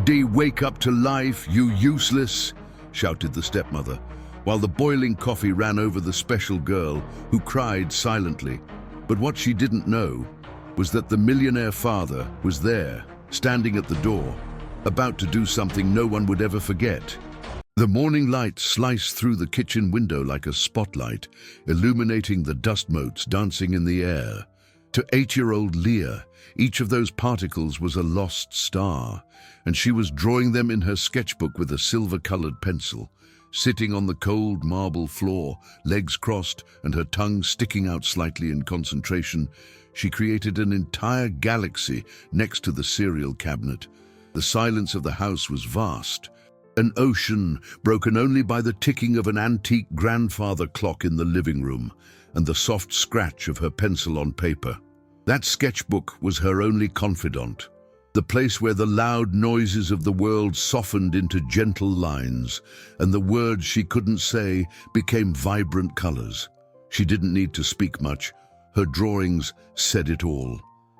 Wake up to life, you useless!" shouted the stepmother, while the boiling coffee ran over the special girl, who cried silently. But what she didn't know was that the millionaire father was there, standing at the door, about to do something no one would ever forget. The morning light sliced through the kitchen window like a spotlight, illuminating the dust motes dancing in the air. To 8-year-old Leah, each of those particles was a lost star, and she was drawing them in her sketchbook with a silver-colored pencil. Sitting on the cold marble floor, legs crossed and her tongue sticking out slightly in concentration, she created an entire galaxy next to the cereal cabinet. The silence of the house was vast, an ocean broken only by the ticking of an antique grandfather clock in the living room and the soft scratch of her pencil on paper. That sketchbook was her only confidant, the place where the loud noises of the world softened into gentle lines, and the words she couldn't say became vibrant colors. She didn't need to speak much. Her drawings said it all.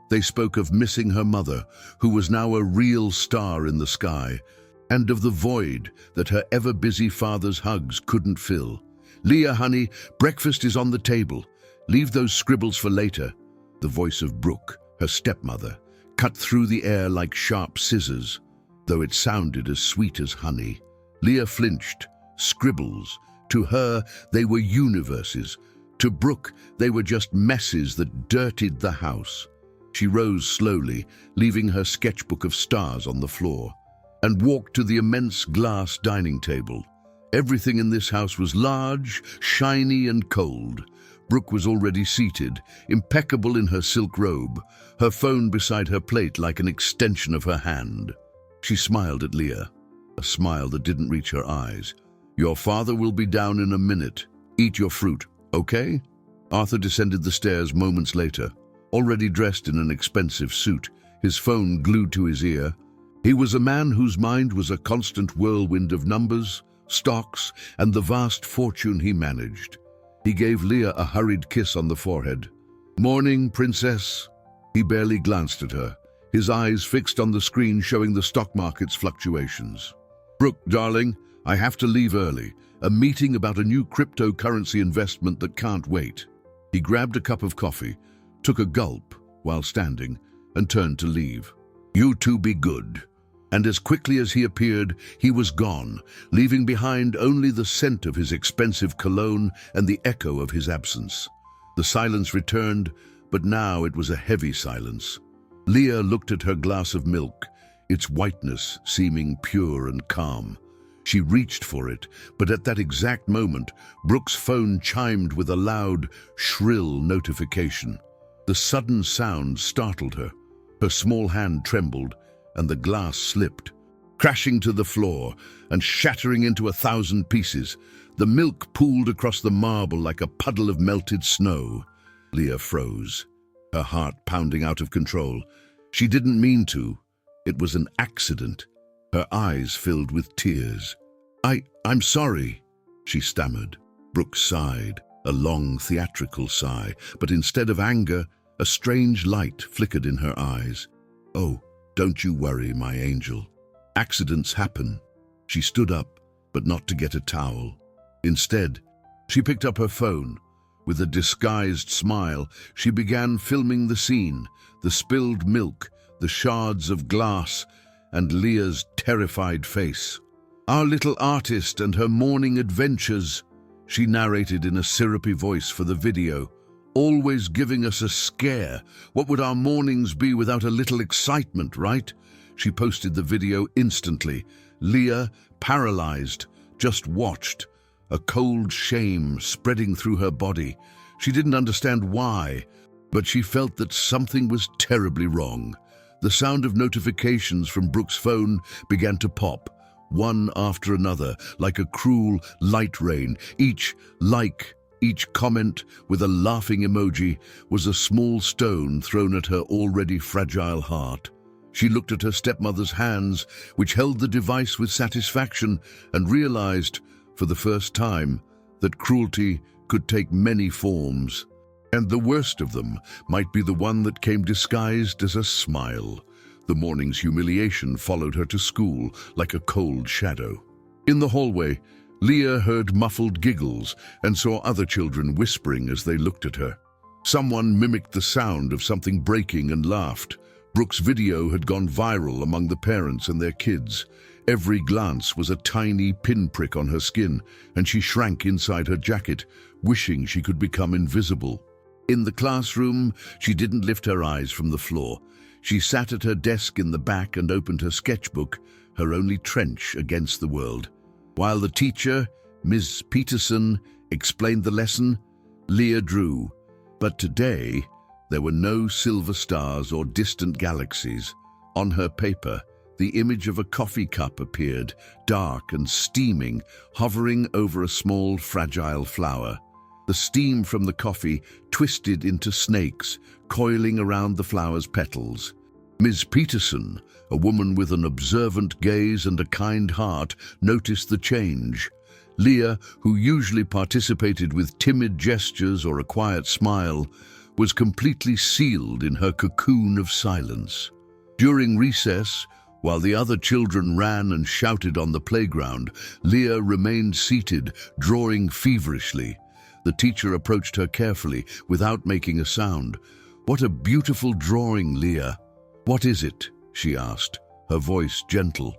They spoke of missing her mother, who was now a real star in the sky, and of the void that her ever-busy father's hugs couldn't fill. "Leah, honey, breakfast is on the table. Leave those scribbles for later." The voice of Brooke, her stepmother, cut through the air like sharp scissors, though it sounded as sweet as honey. Leah flinched. Scribbles. To her, they were universes. To Brooke, they were just messes that dirtied the house. She rose slowly, leaving her sketchbook of stars on the floor, and walked to the immense glass dining table. Everything in this house was large, shiny, and cold. Brooke was already seated, impeccable in her silk robe, her phone beside her plate like an extension of her hand. She smiled at Leah, a smile that didn't reach her eyes. "Your father will be down in a minute. Eat your fruit, okay?" Arthur descended the stairs moments later, already dressed in an expensive suit, his phone glued to his ear. He was a man whose mind was a constant whirlwind of numbers, stocks, and the vast fortune he managed. He gave Leah a hurried kiss on the forehead. "Morning, princess." He barely glanced at her, his eyes fixed on the screen showing the stock market's fluctuations. "Brooke, darling, I have to leave early. A meeting about a new cryptocurrency investment that can't wait." He grabbed a cup of coffee, took a gulp while standing, and turned to leave. "You two be good." And as quickly as he appeared, he was gone, leaving behind only the scent of his expensive cologne and the echo of his absence. The silence returned, but now it was a heavy silence. Leah looked at her glass of milk, its whiteness seeming pure and calm. She reached for it, but at that exact moment, Brooke's phone chimed with a loud, shrill notification. The sudden sound startled her. Her small hand trembled, and the glass slipped, crashing to the floor and shattering into 1,000 pieces. The milk pooled across the marble like a puddle of melted snow. Leah froze, her heart pounding out of control. She didn't mean to. It was an accident. Her eyes filled with tears. I'm sorry," she stammered. Brooke sighed, a long theatrical sigh, but instead of anger, a strange light flickered in her eyes. "Oh, don't you worry, my angel. Accidents happen." She stood up, but not to get a towel. Instead, she picked up her phone. With a disguised smile, she began filming the scene, the spilled milk, the shards of glass, and Leah's terrified face. "Our little artist and her morning adventures," she narrated in a syrupy voice for the video. "Always giving us a scare. What would our mornings be without a little excitement, right?" She posted the video instantly. Leah, paralyzed, just watched, a cold shame spreading through her body. She didn't understand why, but she felt that something was terribly wrong. The sound of notifications from Brooke's phone began to pop, one after another, like a cruel light rain. Each like, each comment with a laughing emoji was a small stone thrown at her already fragile heart. She looked at her stepmother's hands, which held the device with satisfaction, and realized, for the first time, that cruelty could take many forms. And the worst of them might be the one that came disguised as a smile. The morning's humiliation followed her to school like a cold shadow. In the hallway, Leah heard muffled giggles and saw other children whispering as they looked at her. Someone mimicked the sound of something breaking and laughed. Brooke's video had gone viral among the parents and their kids. Every glance was a tiny pinprick on her skin, and she shrank inside her jacket, wishing she could become invisible. In the classroom, she didn't lift her eyes from the floor. She sat at her desk in the back and opened her sketchbook, her only trench against the world. While the teacher, Ms. Peterson, explained the lesson, Leah drew. But today, there were no silver stars or distant galaxies. On her paper, the image of a coffee cup appeared, dark and steaming, hovering over a small, fragile flower. The steam from the coffee twisted into snakes, coiling around the flower's petals. Ms. Peterson, a woman with an observant gaze and a kind heart, noticed the change. Leah, who usually participated with timid gestures or a quiet smile, was completely sealed in her cocoon of silence. During recess, while the other children ran and shouted on the playground, Leah remained seated, drawing feverishly. The teacher approached her carefully, without making a sound. "What a beautiful drawing, Leah." "What is it?" she asked, her voice gentle.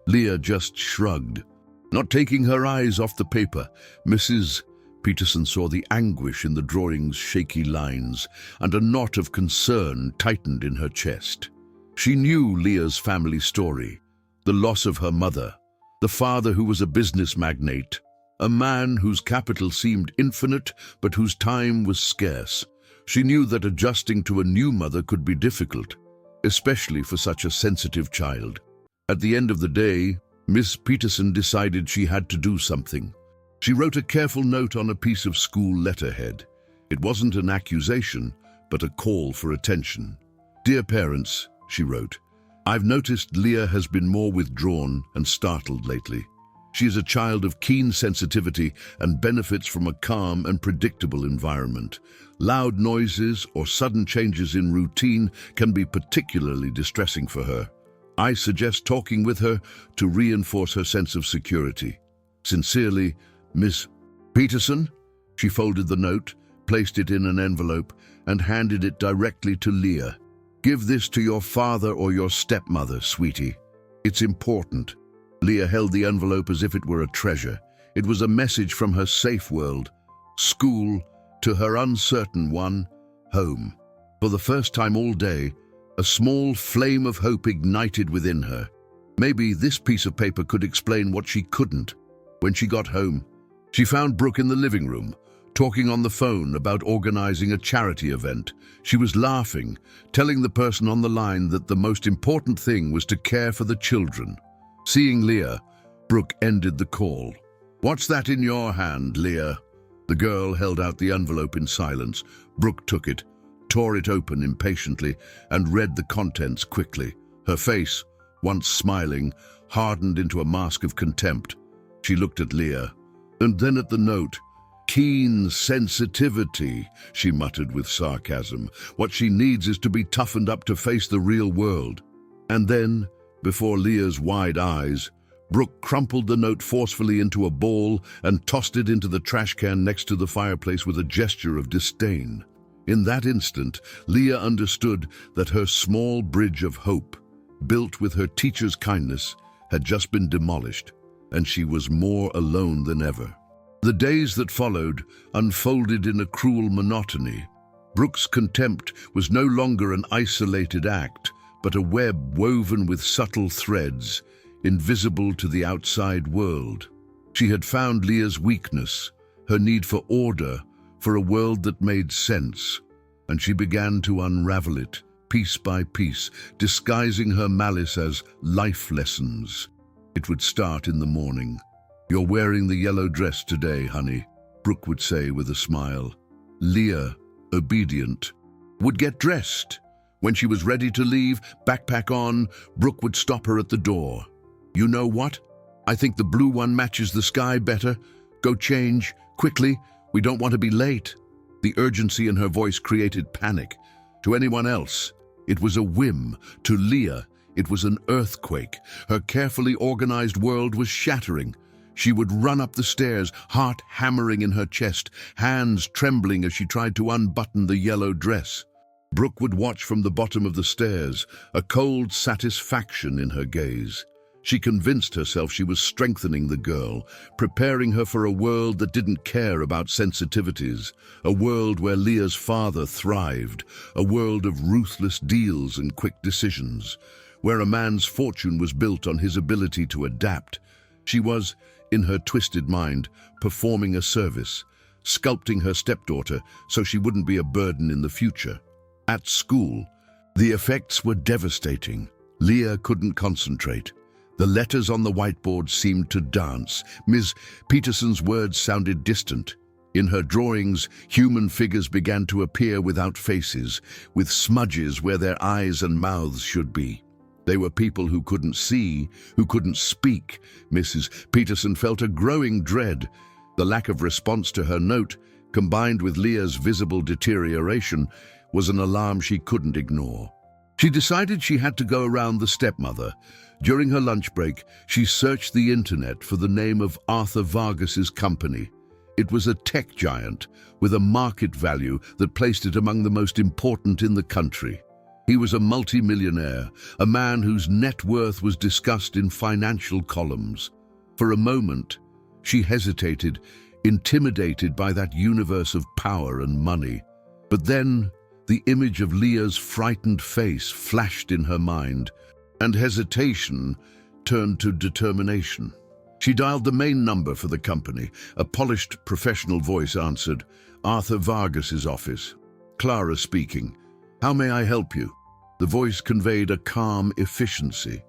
Leah just shrugged. Not taking her eyes off the paper, Mrs. Peterson saw the anguish in the drawing's shaky lines, and a knot of concern tightened in her chest. She knew Leah's family story, the loss of her mother, the father who was a business magnate, a man whose capital seemed infinite but whose time was scarce. She knew that adjusting to a new mother could be difficult, especially for such a sensitive child. At the end of the day, Miss Peterson decided she had to do something. She wrote a careful note on a piece of school letterhead. It wasn't an accusation, but a call for attention. "Dear parents," she wrote, "I've noticed Leah has been more withdrawn and startled lately. She is a child of keen sensitivity and benefits from a calm and predictable environment. Loud noises or sudden changes in routine can be particularly distressing for her. I suggest talking with her to reinforce her sense of security. Sincerely, Miss Peterson." She folded the note, placed it in an envelope, and handed it directly to Leah. "Give this to your father or your stepmother, sweetie. It's important." Leah held the envelope as if it were a treasure. It was a message from her safe world, school, to her uncertain one, home. For the first time all day, a small flame of hope ignited within her. Maybe this piece of paper could explain what she couldn't. When she got home, she found Brooke in the living room, talking on the phone about organizing a charity event. She was laughing, telling the person on the line that the most important thing was to care for the children. Seeing Leah, Brooke ended the call. "What's that in your hand, Leah?" The girl held out the envelope in silence. Brooke took it, tore it open impatiently, and read the contents quickly. Her face, once smiling, hardened into a mask of contempt. She looked at Leah, and then at the note. "Keen sensitivity," she muttered with sarcasm. "What she needs is to be toughened up to face the real world." And then, before Leah's wide eyes, Brooke crumpled the note forcefully into a ball and tossed it into the trash can next to the fireplace with a gesture of disdain. In that instant, Leah understood that her small bridge of hope, built with her teacher's kindness, had just been demolished, and she was more alone than ever. The days that followed unfolded in a cruel monotony. Brooke's contempt was no longer an isolated act, but a web woven with subtle threads, invisible to the outside world. She had found Leah's weakness, her need for order, for a world that made sense, and she began to unravel it, piece by piece, disguising her malice as life lessons. It would start in the morning. "You're wearing the yellow dress today, honey," Brooke would say with a smile. Leah, obedient, would get dressed. When she was ready to leave, backpack on, Brooke would stop her at the door. "You know what? I think the blue one matches the sky better. Go change, quickly. We don't want to be late." The urgency in her voice created panic. To anyone else, it was a whim. To Leah, It was an earthquake. Her carefully organized world was shattering. She would run up the stairs, heart hammering in her chest, hands trembling as she tried to unbutton the yellow dress. Brooke would watch from the bottom of the stairs, a cold satisfaction in her gaze. She convinced herself she was strengthening the girl, preparing her for a world that didn't care about sensitivities, a world where Leah's father thrived, a world of ruthless deals and quick decisions, where a man's fortune was built on his ability to adapt. She was, in her twisted mind, performing a service, sculpting her stepdaughter so she wouldn't be a burden in the future. At school, the effects were devastating. Leah couldn't concentrate. The letters on the whiteboard seemed to dance. Ms. Peterson's words sounded distant. In her drawings, human figures began to appear without faces, with smudges where their eyes and mouths should be. They were people who couldn't see, who couldn't speak. Mrs. Peterson felt a growing dread. The lack of response to her note, combined with Leah's visible deterioration, was an alarm she couldn't ignore. She decided she had to go around the stepmother. During her lunch break, she searched the internet for the name of Arthur Vargas's company. It was a tech giant with a market value that placed it among the most important in the country. He was a multimillionaire, a man whose net worth was discussed in financial columns. For a moment, she hesitated, intimidated by that universe of power and money. But then, the image of Leah's frightened face flashed in her mind, and hesitation turned to determination. She dialed the main number for the company. A polished, professional voice answered, "Arthur Vargas's office. Clara speaking. How may I help you?" The voice conveyed a calm efficiency.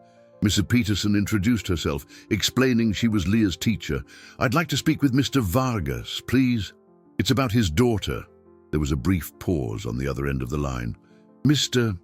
Mrs. Peterson introduced herself, explaining she was Leah's teacher. "I'd like to speak with Mr. Vargas, please." "It's about his daughter." There was a brief pause on the other end of the line. "Mr.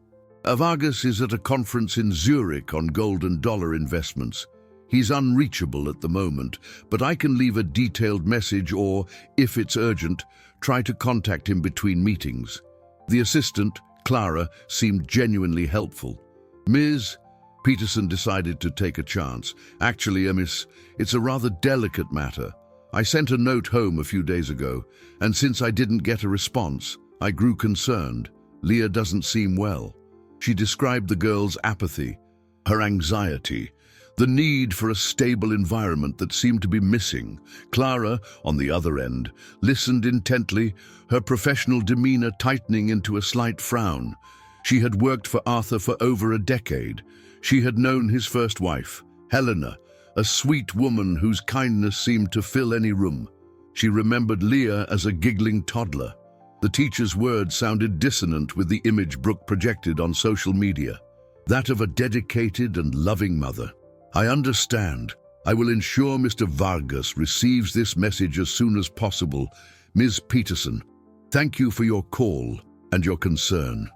Vargas is at a conference in Zurich on gold and dollar investments. He's unreachable at the moment, but I can leave a detailed message or, if it's urgent, try to contact him between meetings." The assistant, Clara, seemed genuinely helpful. Ms. Peterson decided to take a chance. "Actually, miss, it's a rather delicate matter. I sent a note home a few days ago, and since I didn't get a response, I grew concerned. Leah doesn't seem well." She described the girl's apathy, her anxiety, the need for a stable environment that seemed to be missing. Clara, on the other end, listened intently, her professional demeanor tightening into a slight frown. She had worked for Arthur for over a decade. She had known his first wife, Helena, a sweet woman whose kindness seemed to fill any room. She remembered Leah as a giggling toddler. The teacher's words sounded dissonant with the image Brooke projected on social media, that of a dedicated and loving mother. "I understand. I will ensure Mr. Vargas receives this message as soon as possible. Ms. Peterson, thank you for your call and your concern."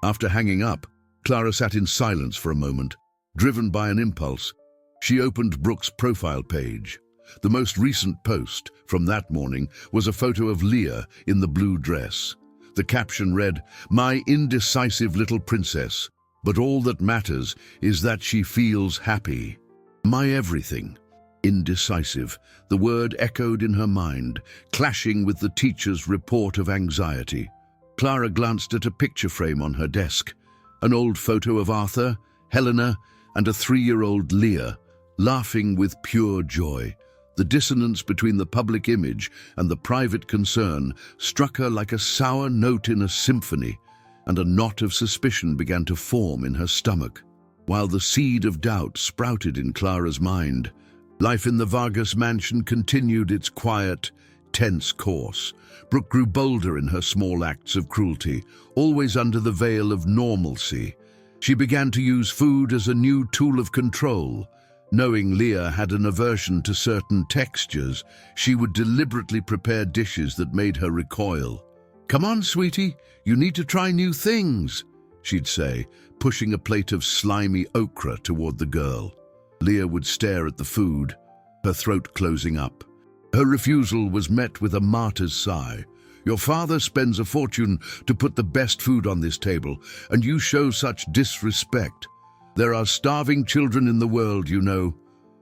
After hanging up, Clara sat in silence for a moment, driven by an impulse. She opened Brooke's profile page. The most recent post from that morning was a photo of Leah in the blue dress. The caption read, "My indecisive little princess, but all that matters is that she feels happy. My everything." Indecisive, the word echoed in her mind, clashing with the teacher's report of anxiety. Clara glanced at a picture frame on her desk, an old photo of Arthur, Helena, and a 3-year-old Leah, laughing with pure joy. The dissonance between the public image and the private concern struck her like a sour note in a symphony, and a knot of suspicion began to form in her stomach. While the seed of doubt sprouted in Clara's mind, life in the Vargas mansion continued its quiet, tense course. Brooke grew bolder in her small acts of cruelty, always under the veil of normalcy. She began to use food as a new tool of control. Knowing Leah had an aversion to certain textures, she would deliberately prepare dishes that made her recoil. "Come on, sweetie, you need to try new things," she'd say, pushing a plate of slimy okra toward the girl. Leah would stare at the food, her throat closing up. Her refusal was met with a martyr's sigh. "Your father spends a fortune to put the best food on this table, and you show such disrespect." There are starving children in the world, you know.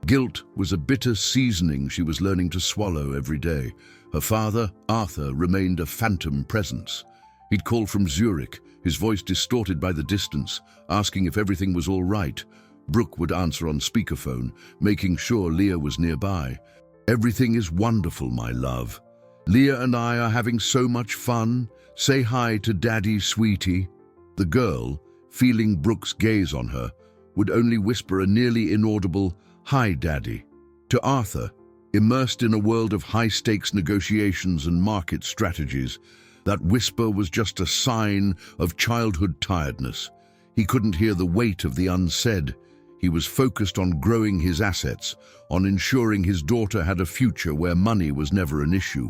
Guilt was a bitter seasoning she was learning to swallow every day. Her father, Arthur, remained a phantom presence. He'd call from Zurich, his voice distorted by the distance, asking if everything was all right. Brooke would answer on speakerphone, making sure Leah was nearby. "Everything is wonderful, my love. Leah and I are having so much fun. Say hi to Daddy, sweetie." The girl, feeling Brooke's gaze on her, would only whisper a nearly inaudible, "Hi, Daddy." To Arthur, immersed in a world of high-stakes negotiations and market strategies, that whisper was just a sign of childhood tiredness. He couldn't hear the weight of the unsaid. He was focused on growing his assets, on ensuring his daughter had a future where money was never an issue,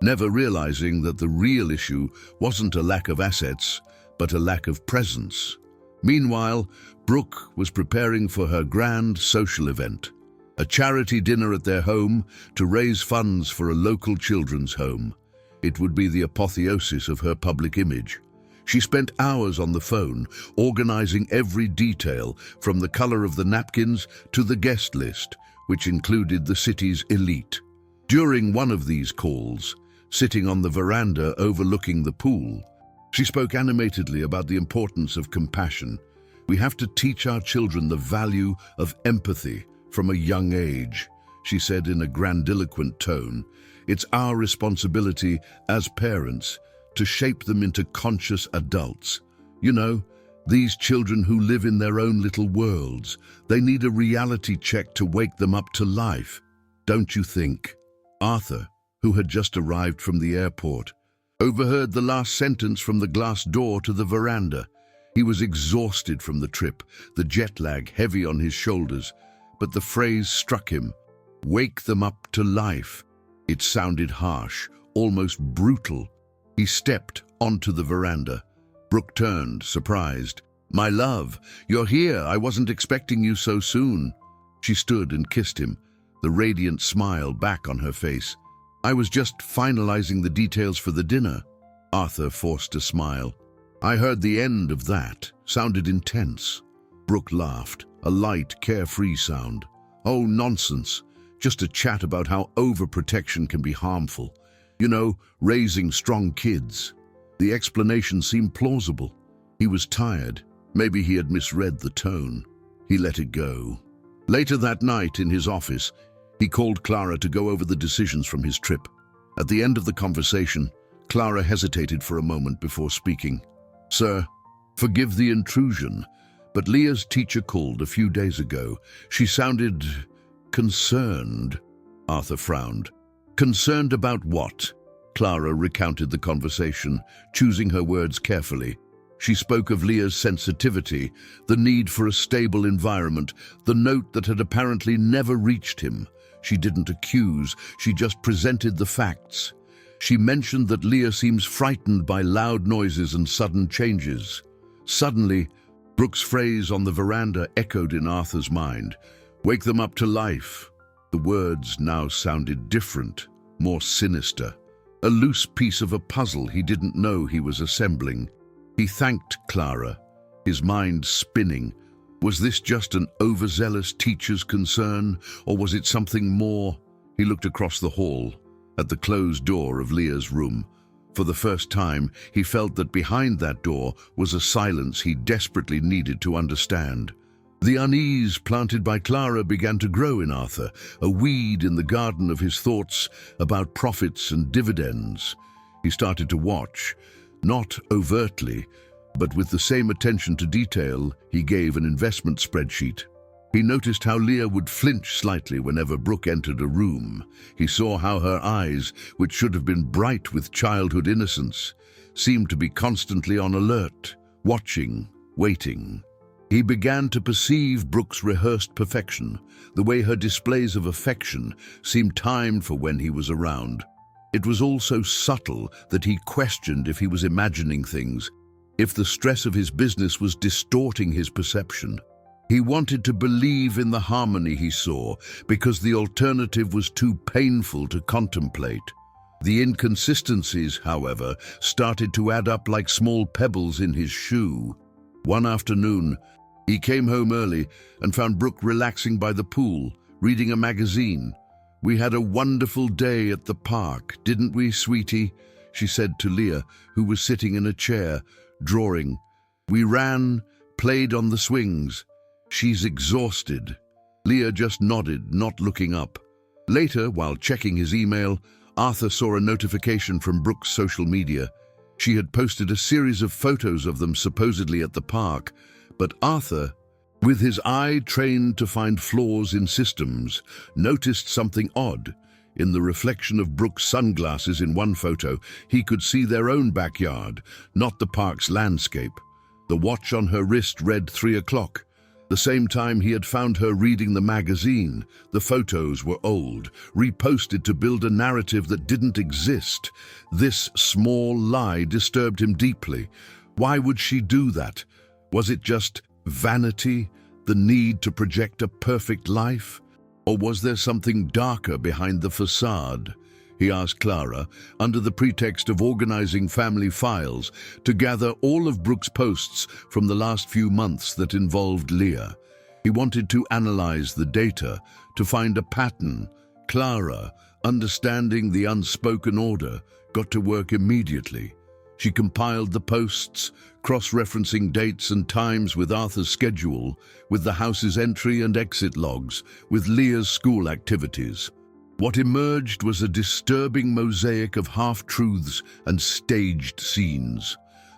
never realizing that the real issue wasn't a lack of assets, but a lack of presence. Meanwhile, Brooke was preparing for her grand social event, a charity dinner at their home to raise funds for a local children's home. It would be the apotheosis of her public image. She spent hours on the phone, organizing every detail, from the color of the napkins to the guest list, which included the city's elite. During one of these calls, sitting on the veranda overlooking the pool, she spoke animatedly about the importance of compassion. "We have to teach our children the value of empathy from a young age," she said in a grandiloquent tone. "It's our responsibility as parents to shape them into conscious adults. You know, these children who live in their own little worlds, they need a reality check to wake them up to life. Don't you think?" Arthur, who had just arrived from the airport, overheard the last sentence from the glass door to the veranda. He was exhausted from the trip, the jet lag heavy on his shoulders, but the phrase struck him. Wake them up to life. It sounded harsh, almost brutal. He stepped onto the veranda. Brooke turned, surprised. "My love, you're here. I wasn't expecting you so soon." She stood and kissed him, the radiant smile back on her face. "I was just finalizing the details for the dinner." Arthur forced a smile. "I heard the end of that. Sounded intense." Brooke laughed, a light, carefree sound. "Oh, nonsense. Just a chat about how overprotection can be harmful. You know, raising strong kids." The explanation seemed plausible. He was tired. Maybe he had misread the tone. He let it go. Later that night in his office, he called Clara to go over the decisions from his trip. At the end of the conversation, Clara hesitated for a moment before speaking. "Sir, forgive the intrusion, but Leah's teacher called a few days ago. She sounded concerned." Arthur frowned. "Concerned about what?" Clara recounted the conversation, choosing her words carefully. She spoke of Leah's sensitivity, the need for a stable environment, the note that had apparently never reached him. She didn't accuse, she just presented the facts. She mentioned that Leah seems frightened by loud noises and sudden changes. Suddenly, Brooke's phrase on the veranda echoed in Arthur's mind. "Wake them up to life." The words now sounded different, more sinister. A loose piece of a puzzle he didn't know he was assembling. He thanked Clara, his mind spinning. Was this just an overzealous teacher's concern, or was it something more? He looked across the hall, at the closed door of Leah's room. For the first time, he felt that behind that door was a silence he desperately needed to understand. The unease planted by Clara began to grow in Arthur, a weed in the garden of his thoughts about profits and dividends. He started to watch, not overtly, but with the same attention to detail he gave an investment spreadsheet. He noticed how Leah would flinch slightly whenever Brooke entered a room. He saw how her eyes, which should have been bright with childhood innocence, seemed to be constantly on alert, watching, waiting. He began to perceive Brooke's rehearsed perfection, the way her displays of affection seemed timed for when he was around. It was all so subtle that he questioned if he was imagining things, if the stress of his business was distorting his perception. He wanted to believe in the harmony he saw, because the alternative was too painful to contemplate. The inconsistencies, however, started to add up like small pebbles in his shoe. One afternoon, He came home early and found Brooke relaxing by the pool, reading a magazine. "We had a wonderful day at the park, didn't we, sweetie?" she said to Leah, who was sitting in a chair, drawing. "We ran, played on the swings. She's exhausted." Leah just nodded, not looking up. Later, while checking his email, Arthur saw a notification from Brooke's social media. She had posted a series of photos of them supposedly at the park, but Arthur, with his eye trained to find flaws in systems, noticed something odd. In the reflection of Brooke's sunglasses in one photo, he could see their own backyard, not the park's landscape. The watch on her wrist read 3 o'clock. The same time he had found her reading the magazine. The photos were old, reposted to build a narrative that didn't exist. This small lie disturbed him deeply. Why would she do that? Was it just vanity, the need to project a perfect life? Or was there something darker behind the facade? He asked Clara, under the pretext of organizing family files, to gather all of Brooke's posts from the last few months that involved Leah. He wanted to analyze the data, to find a pattern. Clara, understanding the unspoken order, got to work immediately. She compiled the posts, cross-referencing dates and times with Arthur's schedule, with the house's entry and exit logs, with Leah's school activities. What emerged was a disturbing mosaic of half-truths and staged scenes.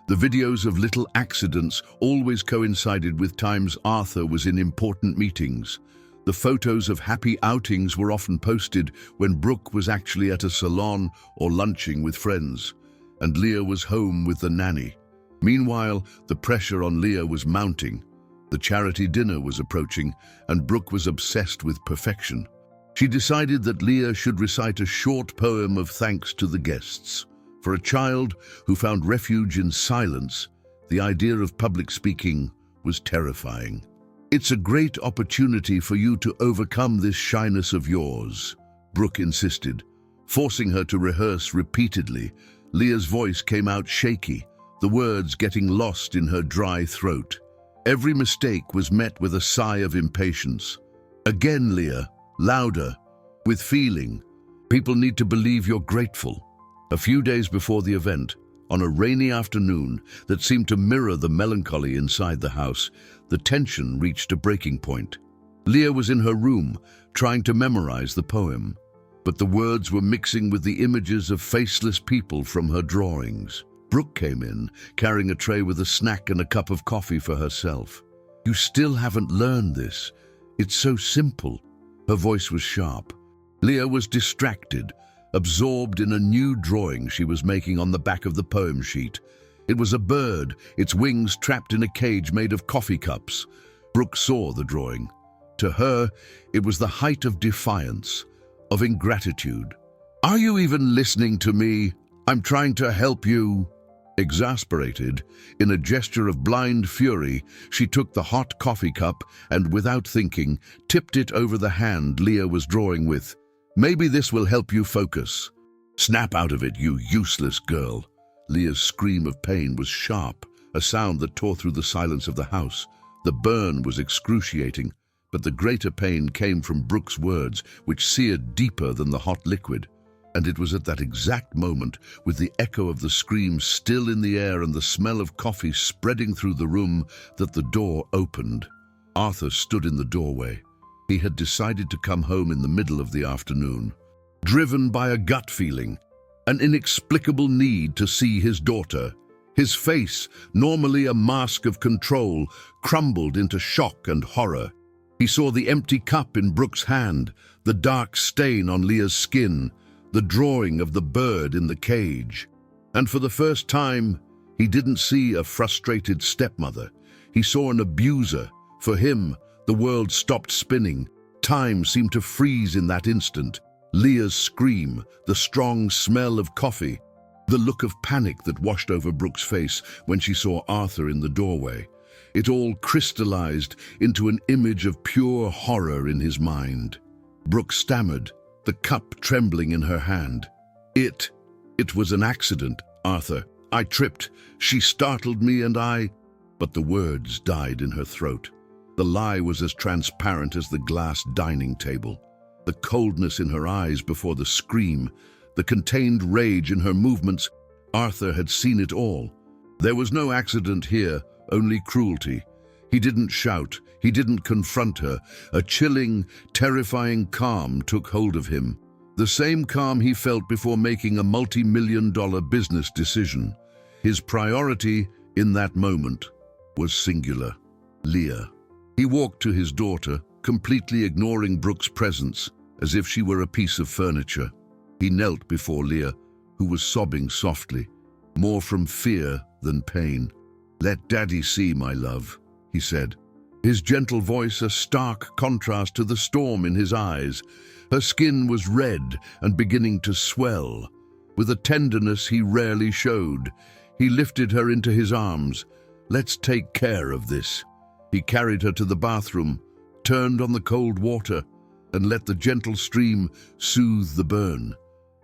The videos of little accidents always coincided with times Arthur was in important meetings. The photos of happy outings were often posted when Brooke was actually at a salon or lunching with friends, and Leah was home with the nanny. Meanwhile, the pressure on Leah was mounting. The charity dinner was approaching, and Brooke was obsessed with perfection. She decided that Leah should recite a short poem of thanks to the guests. For a child who found refuge in silence, the idea of public speaking was terrifying. "It's a great opportunity for you to overcome this shyness of yours," Brooke insisted. Forcing her to rehearse repeatedly, Leah's voice came out shaky, the words getting lost in her dry throat. Every mistake was met with a sigh of impatience. "Again, Leah. Louder, with feeling. People need to believe you're grateful." A few days before the event, on a rainy afternoon that seemed to mirror the melancholy inside the house, the tension reached a breaking point. Leah was in her room, trying to memorize the poem, but the words were mixing with the images of faceless people from her drawings. Brooke came in, carrying a tray with a snack and a cup of coffee for herself. "You still haven't learned this. It's so simple." Her voice was sharp. Leah was distracted, absorbed in a new drawing she was making on the back of the poem sheet. It was a bird, its wings trapped in a cage made of coffee cups. Brooke saw the drawing. To her, it was the height of defiance, of ingratitude. "Are you even listening to me? I'm trying to help you." Exasperated, in a gesture of blind fury, she took the hot coffee cup and, without thinking, tipped it over the hand Leah was drawing with. "Maybe this will help you focus." "Snap out of it, you useless girl." Leah's scream of pain was sharp, a sound that tore through the silence of the house. The burn was excruciating, but the greater pain came from Brooke's words, which seared deeper than the hot liquid. And it was at that exact moment, with the echo of the scream still in the air and the smell of coffee spreading through the room, that the door opened. Arthur stood in the doorway. He had decided to come home in the middle of the afternoon, driven by a gut feeling, an inexplicable need to see his daughter. His face, normally a mask of control, crumbled into shock and horror. He saw the empty cup in Brooke's hand, the dark stain on Leah's skin, the drawing of the bird in the cage. And for the first time, he didn't see a frustrated stepmother. He saw an abuser. For him, the world stopped spinning. Time seemed to freeze in that instant. Leah's scream, the strong smell of coffee, the look of panic that washed over Brooke's face when she saw Arthur in the doorway. It all crystallized into an image of pure horror in his mind. Brooke stammered, the cup trembling in her hand. It was an accident, Arthur. I tripped. She startled me and I—" But the words died in her throat. The lie was as transparent as the glass dining table. The coldness in her eyes before the scream, the contained rage in her movements, Arthur had seen it all. There was no accident here, only cruelty. He didn't shout, he didn't confront her. A chilling, terrifying calm took hold of him. The same calm he felt before making a multi-million-dollar business decision. His priority in that moment was singular: Leah. He walked to his daughter, completely ignoring Brooke's presence, as if she were a piece of furniture. He knelt before Leah, who was sobbing softly, more from fear than pain. "Let Daddy see, my love," he said, his gentle voice a stark contrast to the storm in his eyes. Her skin was red and beginning to swell. With a tenderness he rarely showed, he lifted her into his arms. "Let's take care of this." He carried her to the bathroom, turned on the cold water, and let the gentle stream soothe the burn.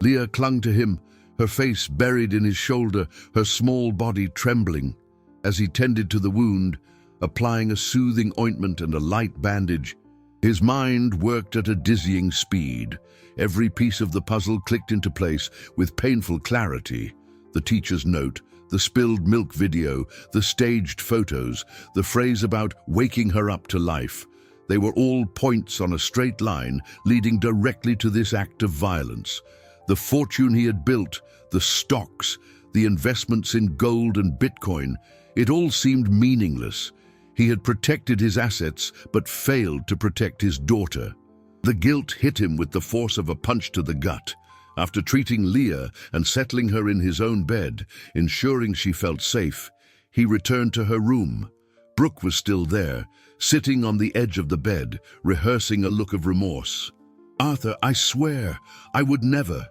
Leah clung to him, her face buried in his shoulder, her small body trembling. As he tended to the wound, applying a soothing ointment and a light bandage, his mind worked at a dizzying speed. Every piece of the puzzle clicked into place with painful clarity. The teacher's note, the spilled milk video, the staged photos, the phrase about waking her up to life. They were all points on a straight line leading directly to this act of violence. The fortune he had built, the stocks, the investments in gold and Bitcoin, it all seemed meaningless. He had protected his assets, but failed to protect his daughter. The guilt hit him with the force of a punch to the gut. After treating Leah and settling her in his own bed, ensuring she felt safe, he returned to her room. Brooke was still there, sitting on the edge of the bed, rehearsing a look of remorse. "Arthur, I swear, I would never.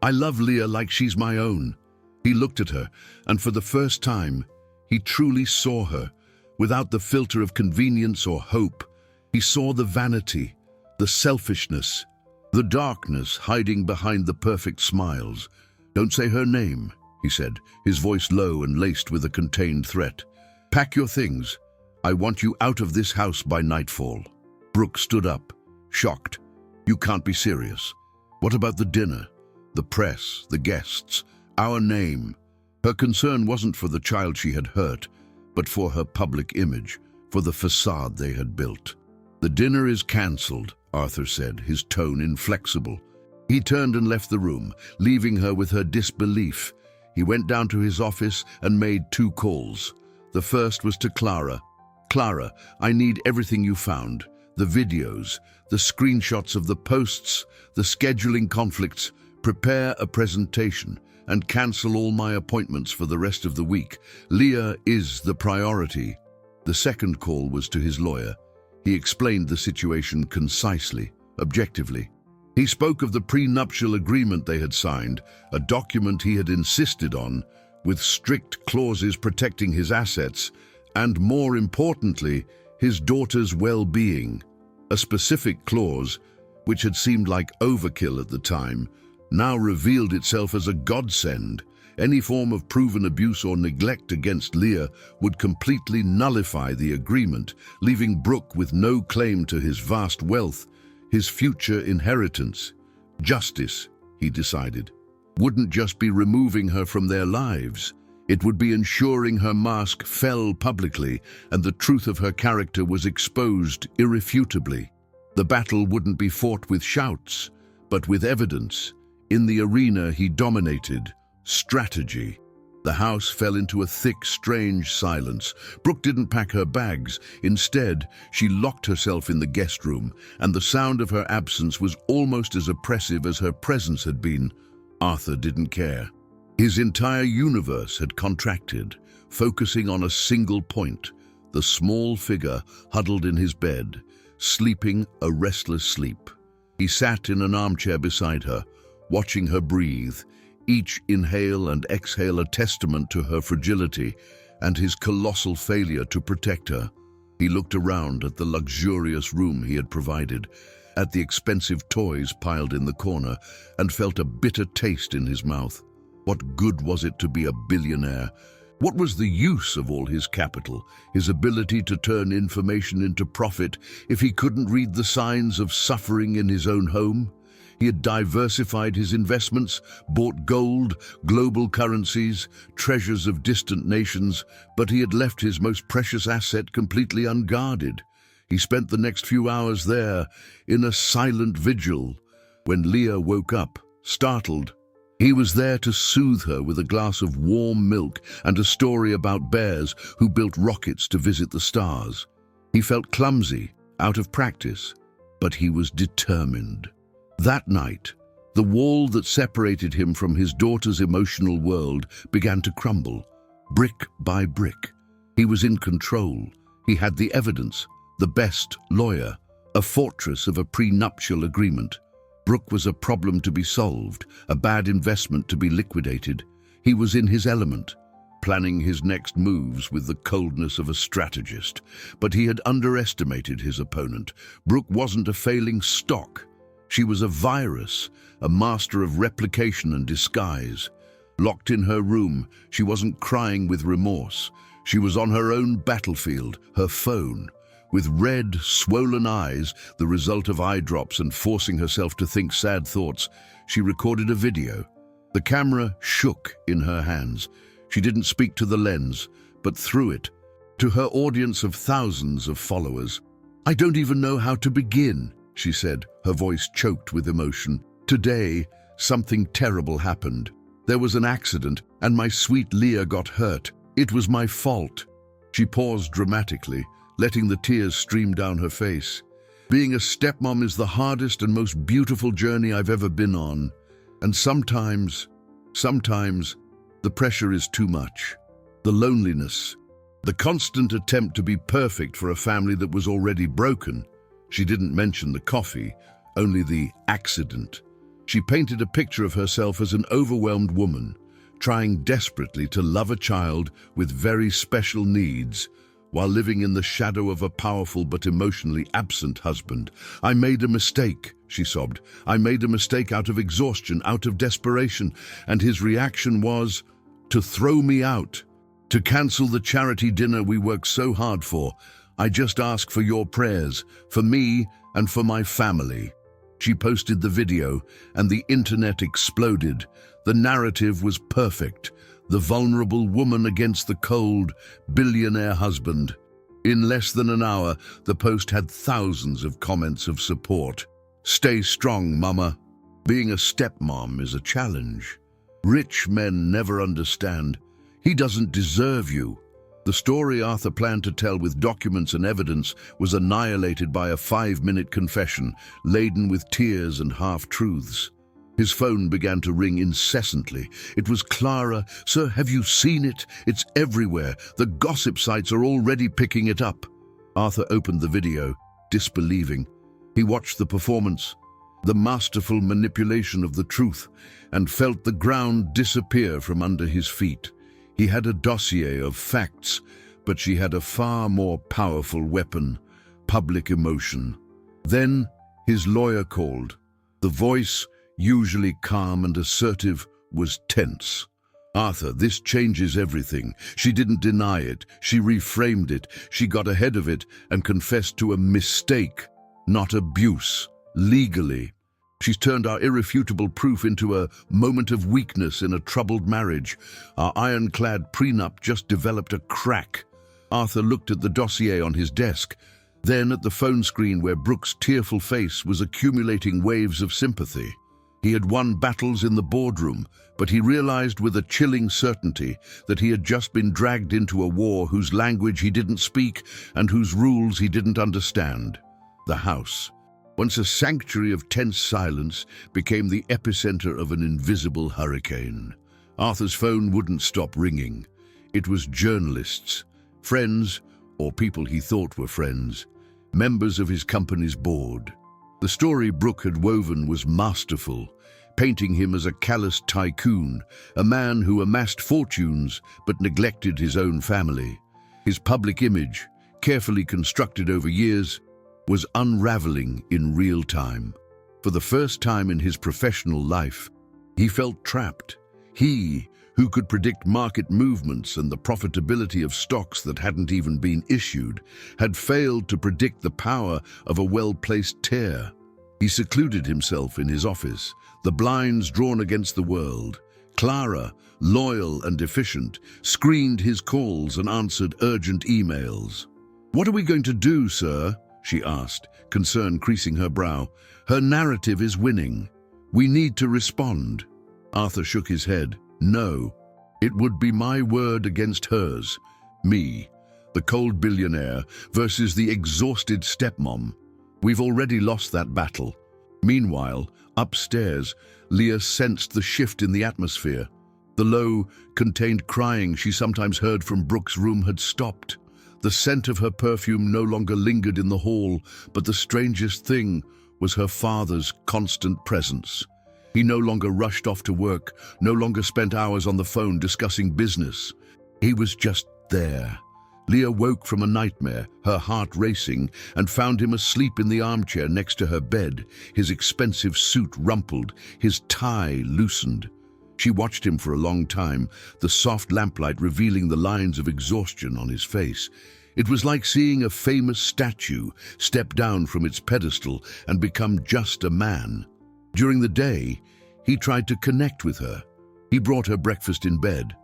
I love Leah like she's my own." He looked at her, and for the first time, he truly saw her. Without the filter of convenience or hope, he saw the vanity, the selfishness, the darkness hiding behind the perfect smiles. "Don't say her name," he said, his voice low and laced with a contained threat. "Pack your things. I want you out of this house by nightfall." Brooke stood up, shocked. "You can't be serious. What about the dinner, the press, the guests, our name?" Her concern wasn't for the child she had hurt, but for her public image, for the facade they had built. "The dinner is cancelled," Arthur said, his tone inflexible. He turned and left the room, leaving her with her disbelief. He went down to his office and made 2 calls. The first was to Clara. "Clara, I need everything you found. The videos, the screenshots of the posts, the scheduling conflicts. Prepare a presentation and cancel all my appointments for the rest of the week. Leah is the priority." The second call was to his lawyer. He explained the situation concisely, objectively. He spoke of the prenuptial agreement they had signed, a document he had insisted on, with strict clauses protecting his assets, and more importantly, his daughter's well-being. A specific clause, which had seemed like overkill at the time, now revealed itself as a godsend. Any form of proven abuse or neglect against Leah would completely nullify the agreement, leaving Brooke with no claim to his vast wealth, his future inheritance. Justice, he decided, wouldn't just be removing her from their lives. It would be ensuring her mask fell publicly and the truth of her character was exposed irrefutably. The battle wouldn't be fought with shouts, but with evidence. In the arena he dominated, strategy. The house fell into a thick, strange silence. Brooke didn't pack her bags. Instead, she locked herself in the guest room, and the sound of her absence was almost as oppressive as her presence had been. Arthur didn't care. His entire universe had contracted, focusing on a single point, the small figure huddled in his bed, sleeping a restless sleep. He sat in an armchair beside her, watching her breathe, each inhale and exhale a testament to her fragility and his colossal failure to protect her. He looked around at the luxurious room he had provided, at the expensive toys piled in the corner, and felt a bitter taste in his mouth. What good was it to be a billionaire What was the use of all his capital, his ability to turn information into profit, if he couldn't read the signs of suffering in his own home? He had diversified his investments, bought gold, global currencies, treasures of distant nations, but he had left his most precious asset completely unguarded. He spent the next few hours there, in a silent vigil. When Leah woke up, startled, he was there to soothe her with a glass of warm milk and a story about bears who built rockets to visit the stars. He felt clumsy, out of practice, but he was determined. That night, the wall that separated him from his daughter's emotional world began to crumble, brick by brick. He was in control. He had the evidence, the best lawyer, a fortress of a prenuptial agreement. Brooke was a problem to be solved, a bad investment to be liquidated. He was in his element, planning his next moves with the coldness of a strategist. But he had underestimated his opponent. Brooke wasn't a failing stock. She was a virus, a master of replication and disguise. Locked in her room, she wasn't crying with remorse. She was on her own battlefield, her phone. With red, swollen eyes, the result of eye drops and forcing herself to think sad thoughts, she recorded a video. The camera shook in her hands. She didn't speak to the lens, but through it, to her audience of thousands of followers. "I don't even know how to begin," she said, her voice choked with emotion. "Today, something terrible happened. There was an accident, and my sweet Leah got hurt. It was my fault." She paused dramatically, letting the tears stream down her face. "Being a stepmom is the hardest and most beautiful journey I've ever been on. And sometimes, the pressure is too much. The loneliness, the constant attempt to be perfect for a family that was already broken." She didn't mention the coffee, only the accident. She painted a picture of herself as an overwhelmed woman, trying desperately to love a child with very special needs, while living in the shadow of a powerful but emotionally absent husband. "I made a mistake," she sobbed. "I made a mistake out of exhaustion, out of desperation, and his reaction was to throw me out, to cancel the charity dinner we worked so hard for. I just ask for your prayers, for me and for my family." She posted the video, and the internet exploded. The narrative was perfect. The vulnerable woman against the cold, billionaire husband. In less than an hour, the post had thousands of comments of support. "Stay strong, mama. Being a stepmom is a challenge. Rich men never understand. He doesn't deserve you." The story Arthur planned to tell with documents and evidence was annihilated by a 5-minute confession, laden with tears and half-truths. His phone began to ring incessantly. It was Clara. "Sir, have you seen it? It's everywhere. The gossip sites are already picking it up." Arthur opened the video, disbelieving. He watched the performance, the masterful manipulation of the truth, and felt the ground disappear from under his feet. He had a dossier of facts, but she had a far more powerful weapon, public emotion. Then his lawyer called. The voice, usually calm and assertive, was tense. "Arthur, this changes everything." She didn't deny it. She reframed it. She got ahead of it and confessed to a mistake, not abuse, legally. She's turned our irrefutable proof into a moment of weakness in a troubled marriage. Our ironclad prenup just developed a crack. Arthur looked at the dossier on his desk, then at the phone screen where Brooke's tearful face was accumulating waves of sympathy. He had won battles in the boardroom, but he realized with a chilling certainty that he had just been dragged into a war whose language he didn't speak and whose rules he didn't understand. The house, once a sanctuary of tense silence, became the epicenter of an invisible hurricane. Arthur's phone wouldn't stop ringing. It was journalists, friends, or people he thought were friends, members of his company's board. The story Brooke had woven was masterful, painting him as a callous tycoon, a man who amassed fortunes but neglected his own family. His public image, carefully constructed over years, was unraveling in real time. For the first time in his professional life, he felt trapped. He, who could predict market movements and the profitability of stocks that hadn't even been issued, had failed to predict the power of a well-placed tear. He secluded himself in his office, the blinds drawn against the world. Clara, loyal and efficient, screened his calls and answered urgent emails. "What are we going to do, sir?" she asked, concern creasing her brow. "Her narrative is winning. We need to respond." Arthur shook his head. "No, it would be my word against hers. Me, the cold billionaire, versus the exhausted stepmom. We've already lost that battle." Meanwhile, upstairs, Leah sensed the shift in the atmosphere. The low, contained crying she sometimes heard from Brooke's room had stopped. The scent of her perfume no longer lingered in the hall, but the strangest thing was her father's constant presence. He no longer rushed off to work, no longer spent hours on the phone discussing business. He was just there. Leah woke from a nightmare, her heart racing, and found him asleep in the armchair next to her bed, his expensive suit rumpled, his tie loosened. She watched him for a long time, the soft lamplight revealing the lines of exhaustion on his face. It was like seeing a famous statue step down from its pedestal and become just a man. During the day, he tried to connect with her. He brought her breakfast in bed,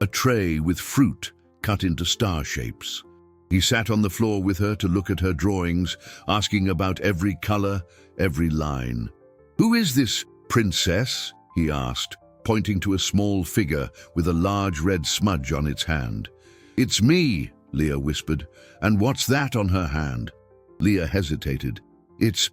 a tray with fruit cut into star shapes. He sat on the floor with her to look at her drawings, asking about every color, every line. "Who is this princess?" he asked, pointing to a small figure with a large red smudge on its hand. "It's me," Leah whispered. "And what's that on her hand?" Leah hesitated. It's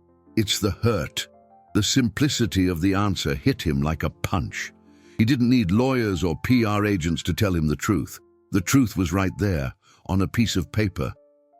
the hurt." The simplicity of the answer hit him like a punch. He didn't need lawyers or PR agents to tell him the truth. The truth was right there, on a piece of paper,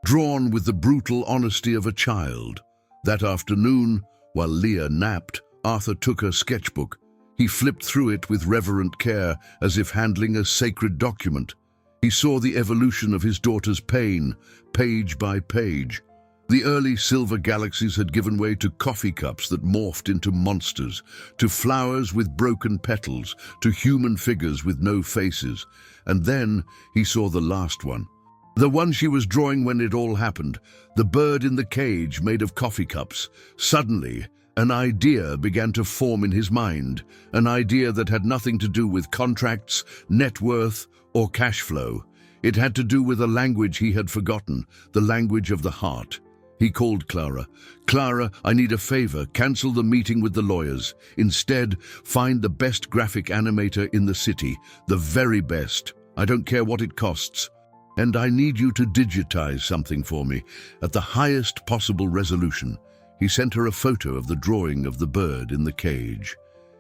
drawn with the brutal honesty of a child. That afternoon, while Leah napped, Arthur took her sketchbook. He flipped through it with reverent care, as if handling a sacred document. He saw the evolution of his daughter's pain, page by page. The early silver galaxies had given way to coffee cups that morphed into monsters, to flowers with broken petals, to human figures with no faces. And then he saw the last one. The one she was drawing when it all happened, the bird in the cage made of coffee cups. Suddenly, an idea began to form in his mind, an idea that had nothing to do with contracts, net worth, or cash flow. It had to do with a language he had forgotten, the language of the heart. He called Clara. "Clara, I need a favor. Cancel the meeting with the lawyers. Instead, find the best graphic animator in the city, the very best. I don't care what it costs. And I need you to digitize something for me at the highest possible resolution." He sent her a photo of the drawing of the bird in the cage.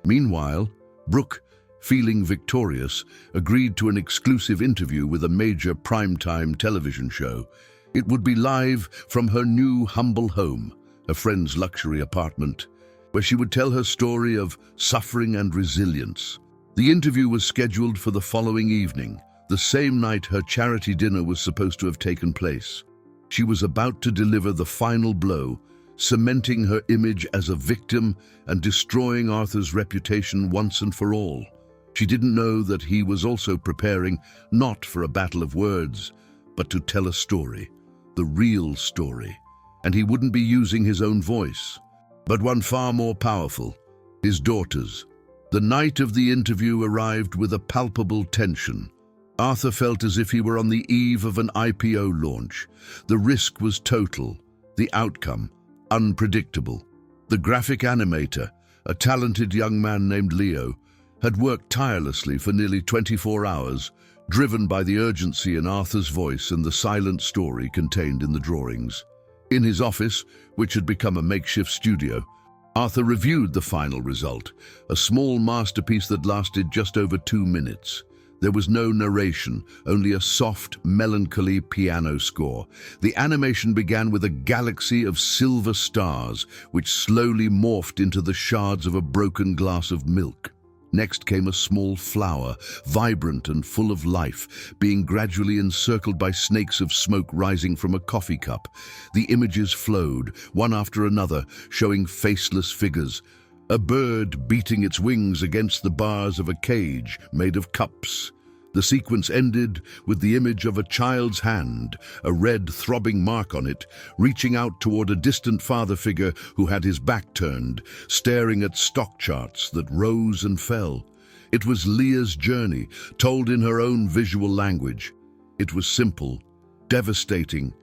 Meanwhile, Brooke, feeling victorious, agreed to an exclusive interview with a major primetime television show. It would be live from her new humble home, a friend's luxury apartment, where she would tell her story of suffering and resilience. The interview was scheduled for the following evening, the same night her charity dinner was supposed to have taken place. She was about to deliver the final blow, cementing her image as a victim and destroying Arthur's reputation once and for all. She didn't know that he was also preparing not for a battle of words, but to tell a story, the real story. And he wouldn't be using his own voice, but one far more powerful, his daughter's. The night of the interview arrived with a palpable tension. Arthur felt as if he were on the eve of an IPO launch. The risk was total, the outcome unpredictable. The graphic animator, a talented young man named Leo, had worked tirelessly for nearly 24 hours, driven by the urgency in Arthur's voice and the silent story contained in the drawings. In his office, which had become a makeshift studio, Arthur reviewed the final result, a small masterpiece that lasted just over 2 minutes. There was no narration, only a soft, melancholy piano score. The animation began with a galaxy of silver stars, which slowly morphed into the shards of a broken glass of milk. Next came a small flower, vibrant and full of life, being gradually encircled by snakes of smoke rising from a coffee cup. The images flowed, one after another, showing faceless figures, A bird beating its wings against the bars of a cage made of cups. The sequence ended with the image of a child's hand, a red throbbing mark on it, reaching out toward a distant father figure who had his back turned, staring at stock charts that rose and fell. It was Leah's journey, told in her own visual language. It was simple, devastating,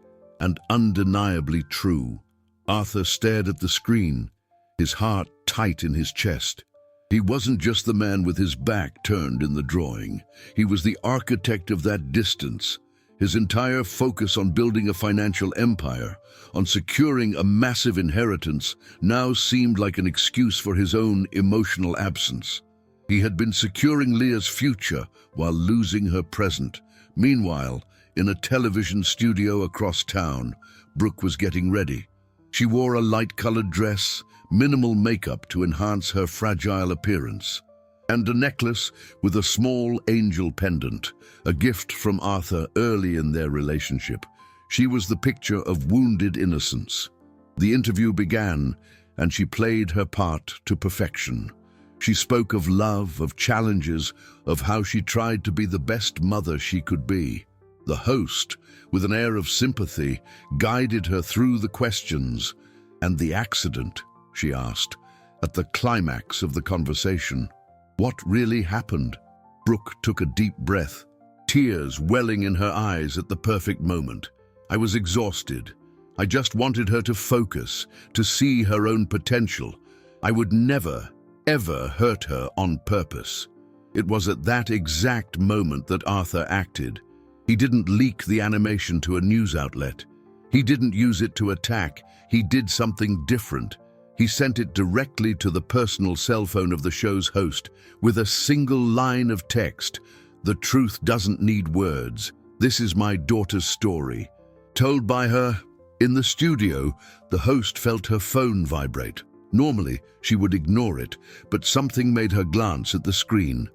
and undeniably true. Arthur stared at the screen, his heart tight in his chest. He wasn't just the man with his back turned in the drawing. He was the architect of that distance. His entire focus on building a financial empire, on securing a massive inheritance, now seemed like an excuse for his own emotional absence. He had been securing Leah's future while losing her present. Meanwhile, in a television studio across town, Brooke was getting ready. She wore a light-colored dress, minimal makeup to enhance her fragile appearance, and a necklace with a small angel pendant, a gift from Arthur early in their relationship. She was the picture of wounded innocence. The interview began, and she played her part to perfection. She spoke of love, of challenges, of how she tried to be the best mother she could be. The host, with an air of sympathy, guided her through the questions. "And the accident?" she asked, at the climax of the conversation. "What really happened?" Brooke took a deep breath, tears welling in her eyes at the perfect moment. "I was exhausted. I just wanted her to focus, to see her own potential. I would never, ever hurt her on purpose." It was at that exact moment that Arthur acted. He didn't leak the animation to a news outlet. He didn't use it to attack. He did something different. He sent it directly to the personal cell phone of the show's host with a single line of text. "The truth doesn't need words. This is my daughter's story." Told by her. In the studio, the host felt her phone vibrate. Normally, she would ignore it, but something made her glance at the screen.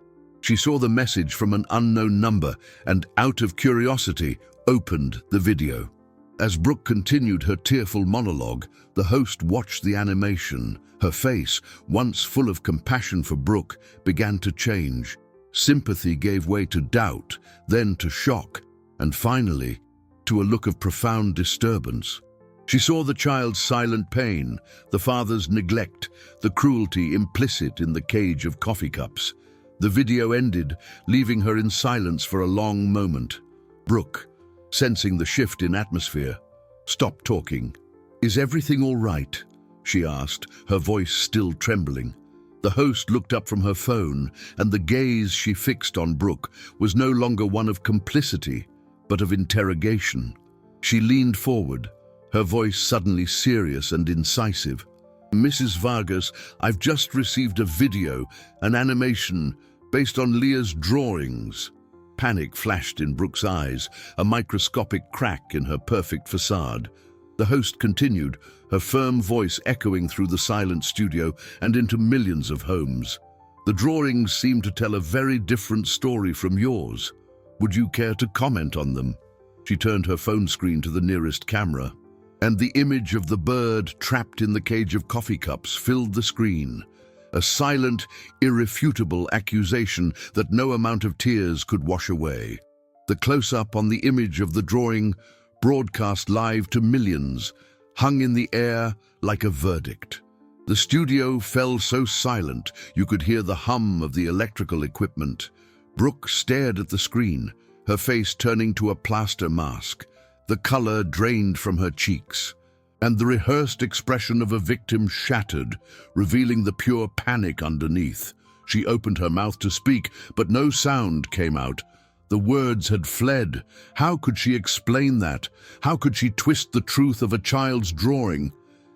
She saw the message from an unknown number and, out of curiosity, opened the video. As Brooke continued her tearful monologue, the host watched the animation. Her face, once full of compassion for Brooke, began to change. Sympathy gave way to doubt, then to shock, and finally, to a look of profound disturbance. She saw the child's silent pain, the father's neglect, the cruelty implicit in the cage of coffee cups. The video ended, leaving her in silence for a long moment. Brooke, sensing the shift in atmosphere, stopped talking. "Is everything all right?" she asked, her voice still trembling. The host looked up from her phone, and the gaze she fixed on Brooke was no longer one of complicity, but of interrogation. She leaned forward, her voice suddenly serious and incisive. "Mrs. Vargas, I've just received a video, an animation, based on Leah's drawings." Panic flashed in Brooke's eyes, a microscopic crack in her perfect facade. The host continued, her firm voice echoing through the silent studio and into millions of homes. "The drawings seem to tell a very different story from yours. Would you care to comment on them?" She turned her phone screen to the nearest camera, and the image of the bird trapped in the cage of coffee cups filled the screen. A silent, irrefutable accusation that no amount of tears could wash away. The close-up on the image of the drawing, broadcast live to millions, hung in the air like a verdict. The studio fell so silent you could hear the hum of the electrical equipment. Brooke stared at the screen, her face turning to a plaster mask. The color drained from her cheeks, and the rehearsed expression of a victim shattered, revealing the pure panic underneath. She opened her mouth to speak, but no sound came out. The words had fled. How could she explain that? How could she twist the truth of a child's drawing?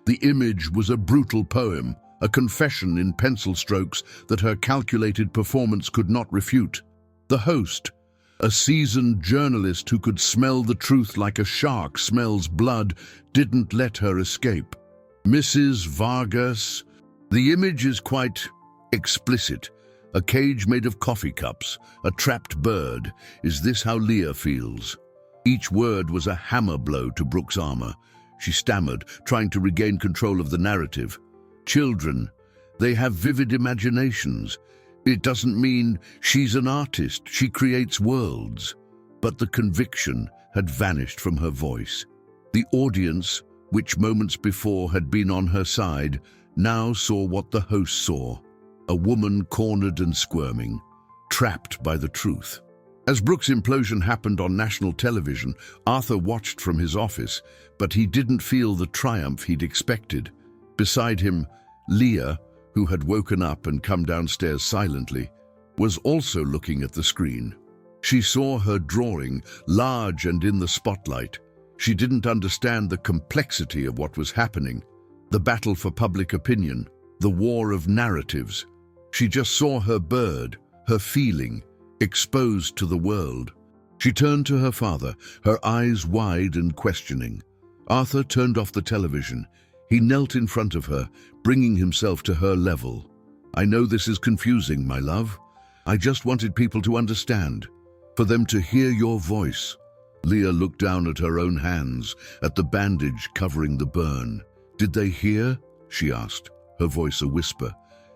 The image was a brutal poem, a confession in pencil strokes that her calculated performance could not refute. The host, a seasoned journalist who could smell the truth like a shark smells blood, didn't let her escape. "Mrs. Vargas, the image is quite explicit. A cage made of coffee cups, a trapped bird. Is this how Leah feels?" Each word was a hammer blow to Brooke's armor. She stammered, trying to regain control of the narrative. "Children, They have vivid imaginations. It doesn't mean she's an artist, she creates worlds. But the conviction had vanished from her voice. The audience, which moments before had been on her side, now saw what the host saw: a woman cornered and squirming, trapped by the truth. As Brooke's implosion happened on national television, Arthur watched from his office, but he didn't feel the triumph he'd expected. Beside him, Leah, who had woken up and come downstairs silently, was also looking at the screen. She saw her drawing, large and in the spotlight. She didn't understand the complexity of what was happening, the battle for public opinion, the war of narratives. She just saw her bird, her feeling, exposed to the world. She turned to her father, her eyes wide and questioning. Arthur turned off the television. He knelt in front of her, bringing himself to her level. "I know this is confusing, my love. I just wanted people to understand, for them to hear your voice." Leah looked down at her own hands, at the bandage covering the burn. "Did they hear?" she asked, her voice a whisper.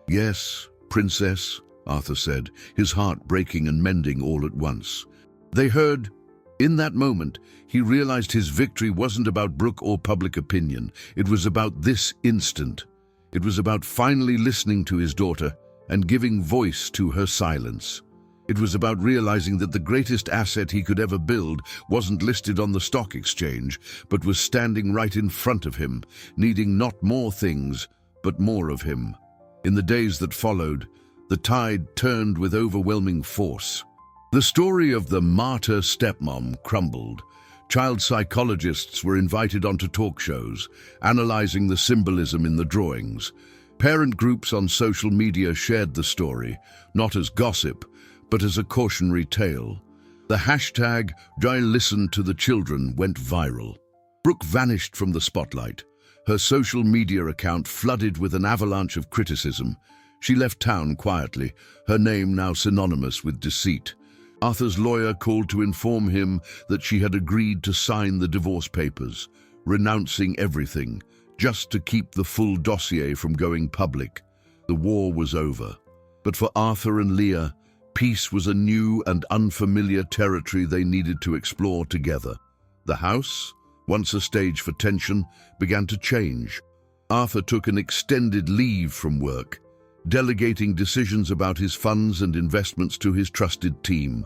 "Yes, princess," Arthur said, his heart breaking and mending all at once. They heard. In that moment, he realized his victory wasn't about Brooke or public opinion. It was about this instant. It was about finally listening to his daughter and giving voice to her silence. It was about realizing that the greatest asset he could ever build wasn't listed on the stock exchange, but was standing right in front of him, needing not more things, but more of him. In the days that followed, the tide turned with overwhelming force. The story of the martyr stepmom crumbled. Child psychologists were invited onto talk shows, analyzing the symbolism in the drawings. Parent groups on social media shared the story, not as gossip, but as a cautionary tale. The hashtag "I listen to the children" went viral. Brooke vanished from the spotlight. Her social media account flooded with an avalanche of criticism. She left town quietly, her name now synonymous with deceit. Arthur's lawyer called to inform him that she had agreed to sign the divorce papers, renouncing everything, just to keep the full dossier from going public. The war was over. But for Arthur and Leah, peace was a new and unfamiliar territory they needed to explore together. The house, once a stage for tension, began to change. Arthur took an extended leave from work, delegating decisions about his funds and investments to his trusted team.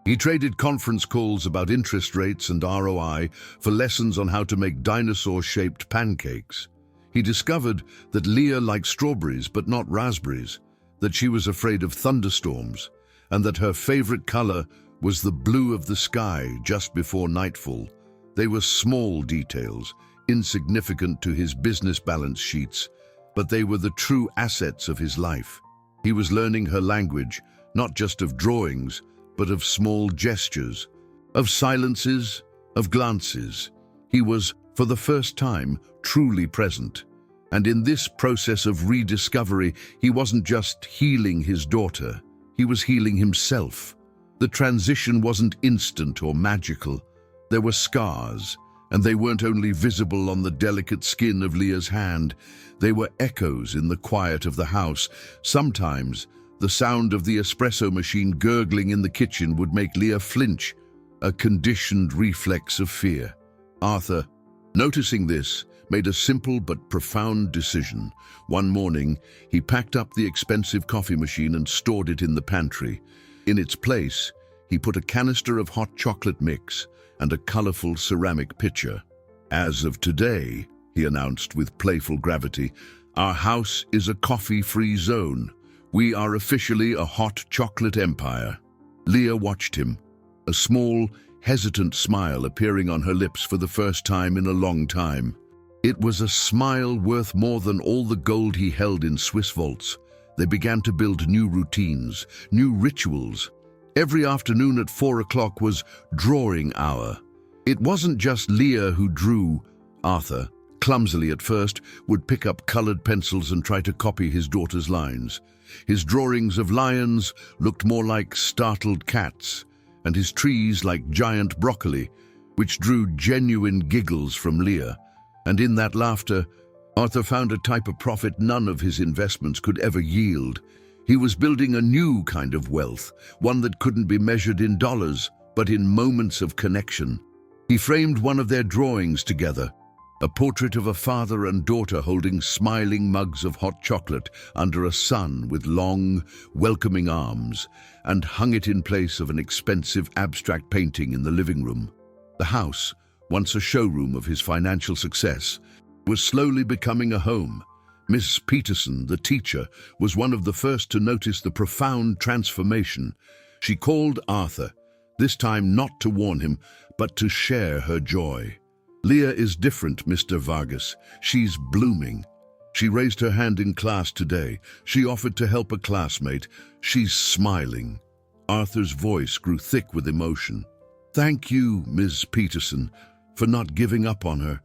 He traded conference calls about interest rates and ROI for lessons on how to make dinosaur-shaped pancakes. He discovered that Leah liked strawberries but not raspberries, that she was afraid of thunderstorms, and that her favorite color was the blue of the sky just before nightfall. They were small details, insignificant to his business balance sheets, but they were the true assets of his life. He was learning her language, not just of drawings, but of small gestures, of silences, of glances. He was, for the first time, truly present. And in this process of rediscovery, he wasn't just healing his daughter, he was healing himself. The transition wasn't instant or magical. There were scars, and they weren't only visible on the delicate skin of Leah's hand, they were echoes in the quiet of the house. Sometimes, the sound of the espresso machine gurgling in the kitchen would make Leah flinch, a conditioned reflex of fear. Arthur, noticing this, made a simple but profound decision. One morning, he packed up the expensive coffee machine and stored it in the pantry. In its place, he put a canister of hot chocolate mix and a colorful ceramic pitcher. "As of today," he announced with playful gravity, "our house is a coffee-free zone. We are officially a hot chocolate empire." Leah watched him, a small, hesitant smile appearing on her lips for the first time in a long time. It was a smile worth more than all the gold he held in Swiss vaults. They began to build new routines, new rituals. Every afternoon at 4 o'clock was drawing hour. It wasn't just Leah who drew. Arthur, clumsily at first, would pick up colored pencils and try to copy his daughter's lines. His drawings of lions looked more like startled cats, and his trees like giant broccoli, which drew genuine giggles from Leah. And in that laughter, Arthur found a type of profit none of his investments could ever yield. He was building a new kind of wealth, one that couldn't be measured in dollars, but in moments of connection. He framed one of their drawings together, a portrait of a father and daughter holding smiling mugs of hot chocolate under a sun with long, welcoming arms, and hung it in place of an expensive abstract painting in the living room. The house, once a showroom of his financial success, was slowly becoming a home. Miss Peterson, the teacher, was one of the first to notice the profound transformation. She called Arthur, this time not to warn him, but to share her joy. "Leah is different, Mr. Vargas. She's blooming. She raised her hand in class today. She offered to help a classmate. She's smiling." Arthur's voice grew thick with emotion. "Thank you, Ms. Peterson, for not giving up on her.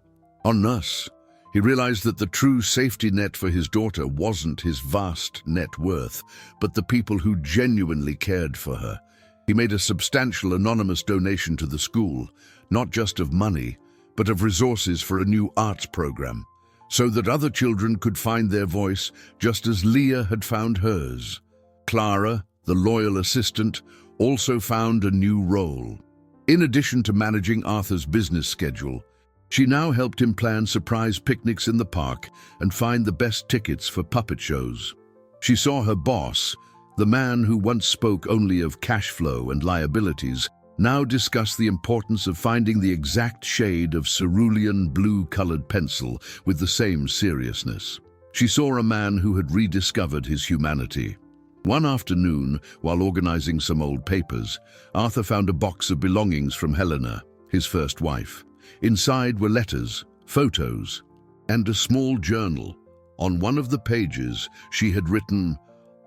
On us." He realized that the true safety net for his daughter wasn't his vast net worth, but the people who genuinely cared for her. He made a substantial anonymous donation to the school, not just of money, but of resources for a new arts program, so that other children could find their voice just as Leah had found hers. Clara, the loyal assistant, also found a new role. In addition to managing Arthur's business schedule, she now helped him plan surprise picnics in the park and find the best tickets for puppet shows. She saw her boss, the man who once spoke only of cash flow and liabilities, now discuss the importance of finding the exact shade of cerulean blue-colored pencil with the same seriousness. She saw a man who had rediscovered his humanity. One afternoon, while organizing some old papers, Arthur found a box of belongings from Helena, his first wife. Inside were letters, photos, and a small journal. On one of the pages, she had written,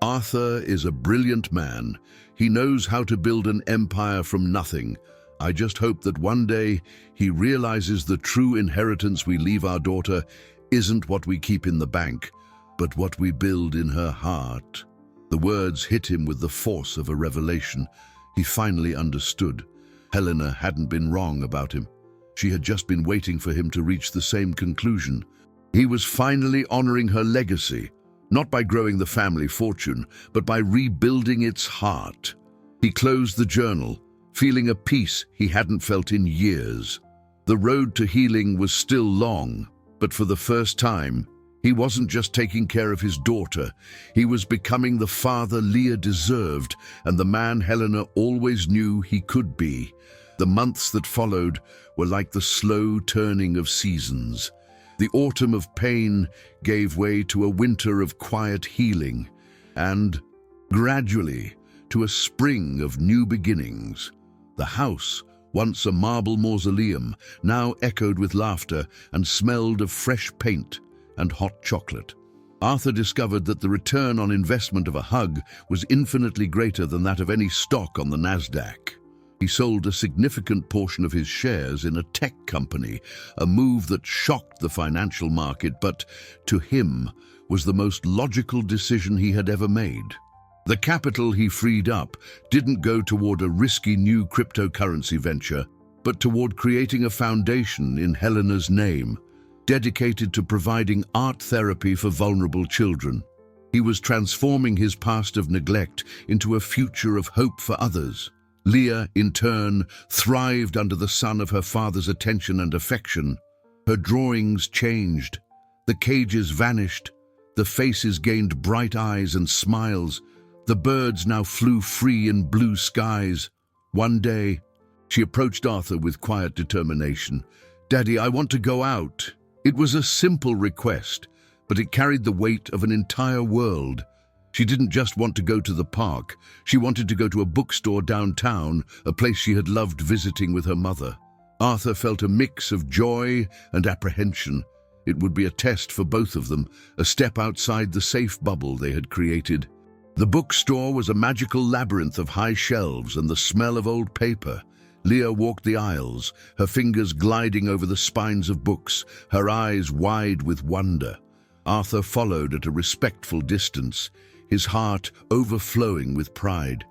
"Arthur is a brilliant man. He knows how to build an empire from nothing. I just hope that one day he realizes the true inheritance we leave our daughter isn't what we keep in the bank, but what we build in her heart." The words hit him with the force of a revelation. He finally understood. Helena hadn't been wrong about him. She had just been waiting for him to reach the same conclusion. He was finally honoring her legacy, not by growing the family fortune, but by rebuilding its heart. He closed the journal, feeling a peace he hadn't felt in years. The road to healing was still long, but for the first time, he wasn't just taking care of his daughter. He was becoming the father Leah deserved and the man Helena always knew he could be. The months that followed were like the slow turning of seasons. The autumn of pain gave way to a winter of quiet healing, and, gradually, to a spring of new beginnings. The house, once a marble mausoleum, now echoed with laughter and smelled of fresh paint and hot chocolate. Arthur discovered that the return on investment of a hug was infinitely greater than that of any stock on the Nasdaq. He sold a significant portion of his shares in a tech company, a move that shocked the financial market, but, to him, was the most logical decision he had ever made. The capital he freed up didn't go toward a risky new cryptocurrency venture, but toward creating a foundation in Helena's name, dedicated to providing art therapy for vulnerable children. He was transforming his past of neglect into a future of hope for others. Leah, in turn, thrived under the sun of her father's attention and affection. Her drawings changed. The cages vanished. The faces gained bright eyes and smiles. The birds now flew free in blue skies. One day, she approached Arthur with quiet determination. "Daddy, I want to go out." It was a simple request, but it carried the weight of an entire world. She didn't just want to go to the park. She wanted to go to a bookstore downtown, a place she had loved visiting with her mother. Arthur felt a mix of joy and apprehension. It would be a test for both of them, a step outside the safe bubble they had created. The bookstore was a magical labyrinth of high shelves and the smell of old paper. Leah walked the aisles, her fingers gliding over the spines of books, her eyes wide with wonder. Arthur followed at a respectful distance, his heart overflowing with pride.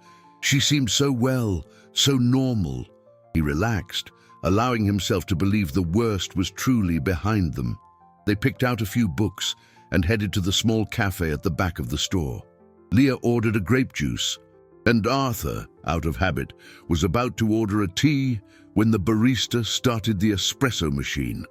She seemed so well, so normal. He relaxed, allowing himself to believe the worst was truly behind them. They picked out a few books and headed to the small cafe at the back of the store. Leah ordered a grape juice, and Arthur, out of habit, was about to order a tea when the barista started the espresso machine.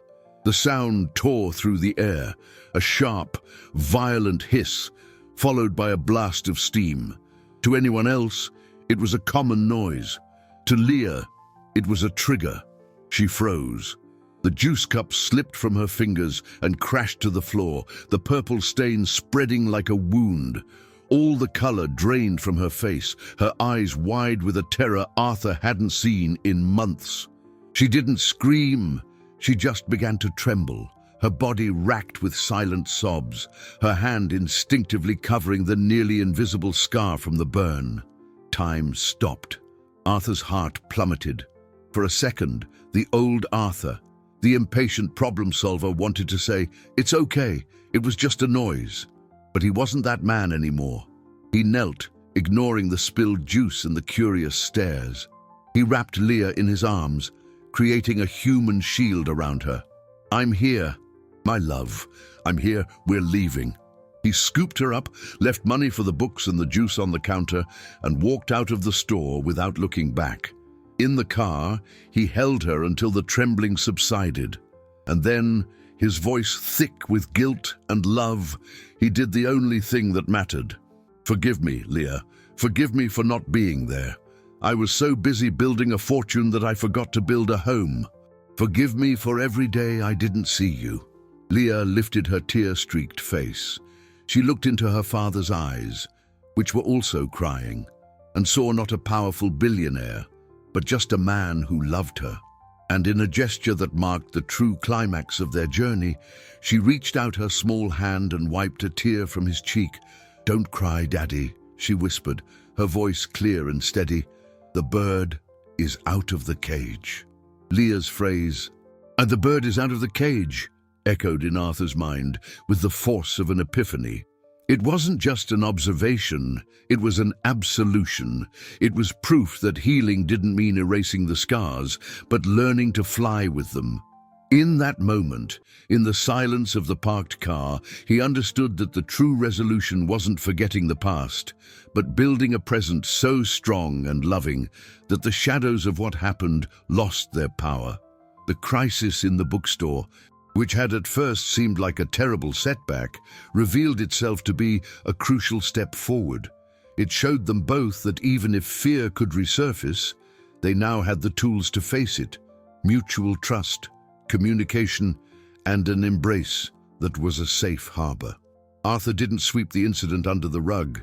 The sound tore through the air, a sharp, violent hiss, followed by a blast of steam. To anyone else, it was a common noise. To Leah, it was a trigger. She froze. The juice cup slipped from her fingers and crashed to the floor, the purple stain spreading like a wound. All the color drained from her face, her eyes wide with a terror Arthur hadn't seen in months. She didn't scream, she just began to tremble, her body racked with silent sobs, her hand instinctively covering the nearly invisible scar from the burn. Time stopped. Arthur's heart plummeted. For a second, the old Arthur, the impatient problem solver, wanted to say, "It's okay, it was just a noise." But he wasn't that man anymore. He knelt, ignoring the spilled juice and the curious stares. He wrapped Leah in his arms, creating a human shield around her. "I'm here, my love. I'm here, we're leaving." He scooped her up, left money for the books and the juice on the counter, and walked out of the store without looking back. In the car, he held her until the trembling subsided. And then, his voice thick with guilt and love, he did the only thing that mattered. "Forgive me, Leah. Forgive me for not being there. I was so busy building a fortune that I forgot to build a home. Forgive me for every day I didn't see you." Leah lifted her tear-streaked face. She looked into her father's eyes, which were also crying, and saw not a powerful billionaire, but just a man who loved her. And in a gesture that marked the true climax of their journey, she reached out her small hand and wiped a tear from his cheek. "Don't cry, Daddy," she whispered, her voice clear and steady. "The bird is out of the cage." Leah's phrase, "And the bird is out of the cage," echoed in Arthur's mind with the force of an epiphany. It wasn't just an observation, it was an absolution. It was proof that healing didn't mean erasing the scars, but learning to fly with them. In that moment, in the silence of the parked car, he understood that the true resolution wasn't forgetting the past, but building a present so strong and loving that the shadows of what happened lost their power. The crisis in the bookstore, which had at first seemed like a terrible setback, revealed itself to be a crucial step forward. It showed them both that even if fear could resurface, they now had the tools to face it: mutual trust, communication, and an embrace that was a safe harbor. Arthur didn't sweep the incident under the rug.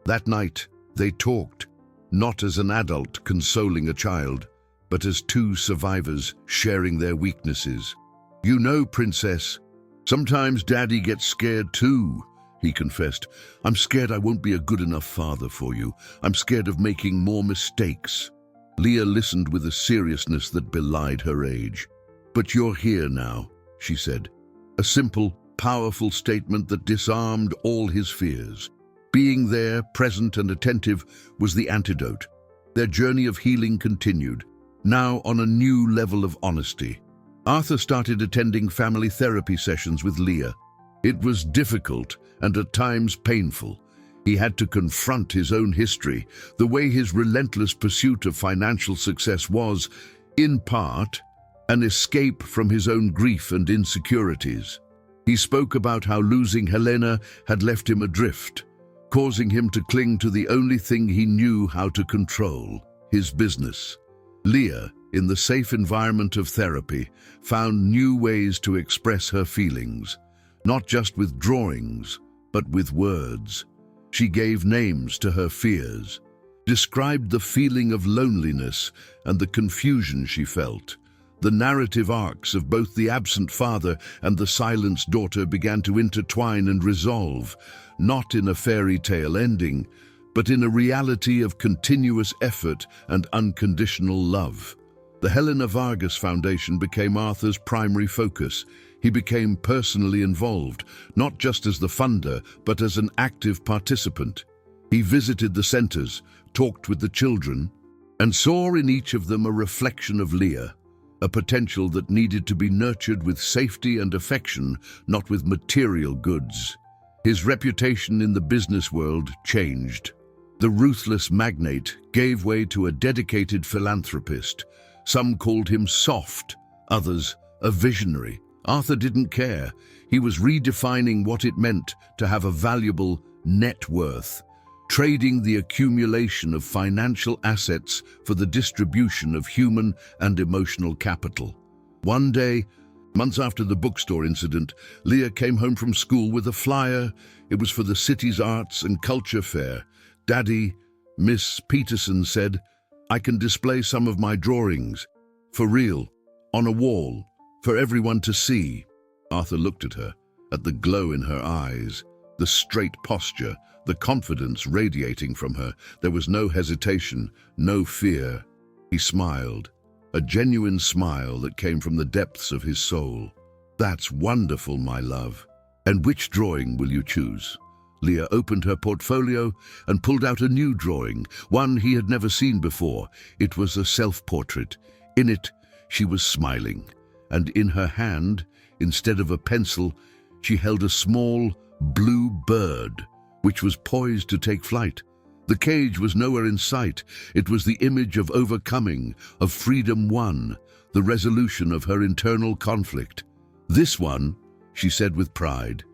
That night, they talked, not as an adult consoling a child, but as two survivors sharing their weaknesses. "You know, Princess, sometimes Daddy gets scared too," he confessed. "I'm scared I won't be a good enough father for you. I'm scared of making more mistakes." Leah listened with a seriousness that belied her age. "But you're here now," she said. A simple, powerful statement that disarmed all his fears. Being there, present and attentive, was the antidote. Their journey of healing continued, now on a new level of honesty. Arthur started attending family therapy sessions with Leah. It was difficult and at times painful. He had to confront his own history, the way his relentless pursuit of financial success was, in part, an escape from his own grief and insecurities. He spoke about how losing Helena had left him adrift, causing him to cling to the only thing he knew how to control: his business. Leah, in the safe environment of therapy, found new ways to express her feelings, not just with drawings, but with words. She gave names to her fears, described the feeling of loneliness and the confusion she felt. The narrative arcs of both the absent father and the silenced daughter began to intertwine and resolve, not in a fairy tale ending, but in a reality of continuous effort and unconditional love. The Helena Vargas Foundation became Arthur's primary focus. He became personally involved, not just as the funder, but as an active participant. He visited the centers, talked with the children, and saw in each of them a reflection of Leah, a potential that needed to be nurtured with safety and affection, not with material goods. His reputation in the business world changed. The ruthless magnate gave way to a dedicated philanthropist. Some called him soft, others a visionary. Arthur didn't care. He was redefining what it meant to have a valuable net worth, trading the accumulation of financial assets for the distribution of human and emotional capital. One day, months after the bookstore incident, Leah came home from school with a flyer. It was for the city's arts and culture fair. "Daddy," Miss Peterson said, "I can display some of my drawings. For real, on a wall, for everyone to see." Arthur looked at her, at the glow in her eyes, the straight posture, the confidence radiating from her. There was no hesitation, no fear. He smiled, a genuine smile that came from the depths of his soul. "That's wonderful, my love. And which drawing will you choose?" Leah opened her portfolio and pulled out a new drawing, one he had never seen before. It was a self-portrait. In it, she was smiling, and in her hand, instead of a pencil, she held a small blue bird, which was poised to take flight. The cage was nowhere in sight. It was the image of overcoming, of freedom won, the resolution of her internal conflict. "This one," she said with pride,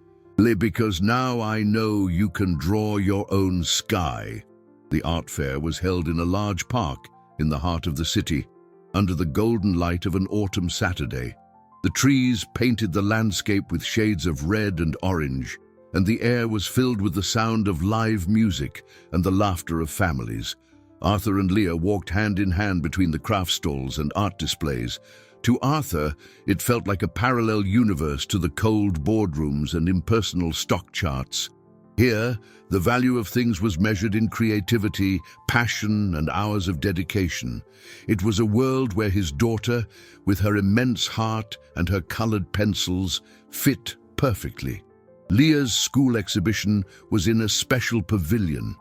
"because now I know you can draw your own sky." The art fair was held in a large park in the heart of the city, under the golden light of an autumn Saturday. The trees painted the landscape with shades of red and orange, and the air was filled with the sound of live music and the laughter of families. Arthur and Leah walked hand in hand between the craft stalls and art displays. To Arthur, it felt like a parallel universe to the cold boardrooms and impersonal stock charts. Here, the value of things was measured in creativity, passion, and hours of dedication. It was a world where his daughter, with her immense heart and her colored pencils, fit perfectly. Leah's school exhibition was in a special pavilion.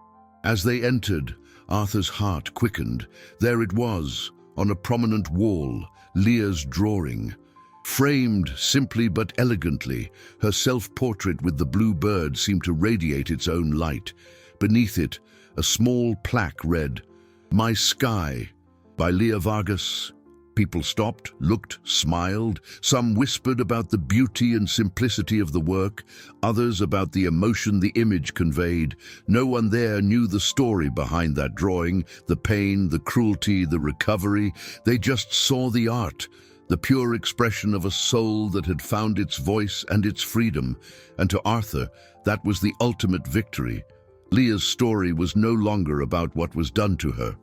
As they entered, Arthur's heart quickened. There it was, on a prominent wall, Leah's drawing. Framed simply but elegantly, her self-portrait with the blue bird seemed to radiate its own light. Beneath it, a small plaque read, "My Sky," by Leah Vargas. People stopped, looked, smiled. Some whispered about the beauty and simplicity of the work, others about the emotion the image conveyed. No one there knew the story behind that drawing, the pain, the cruelty, the recovery. They just saw the art, the pure expression of a soul that had found its voice and its freedom. And to Arthur, that was the ultimate victory. Leah's story was no longer about what was done to her,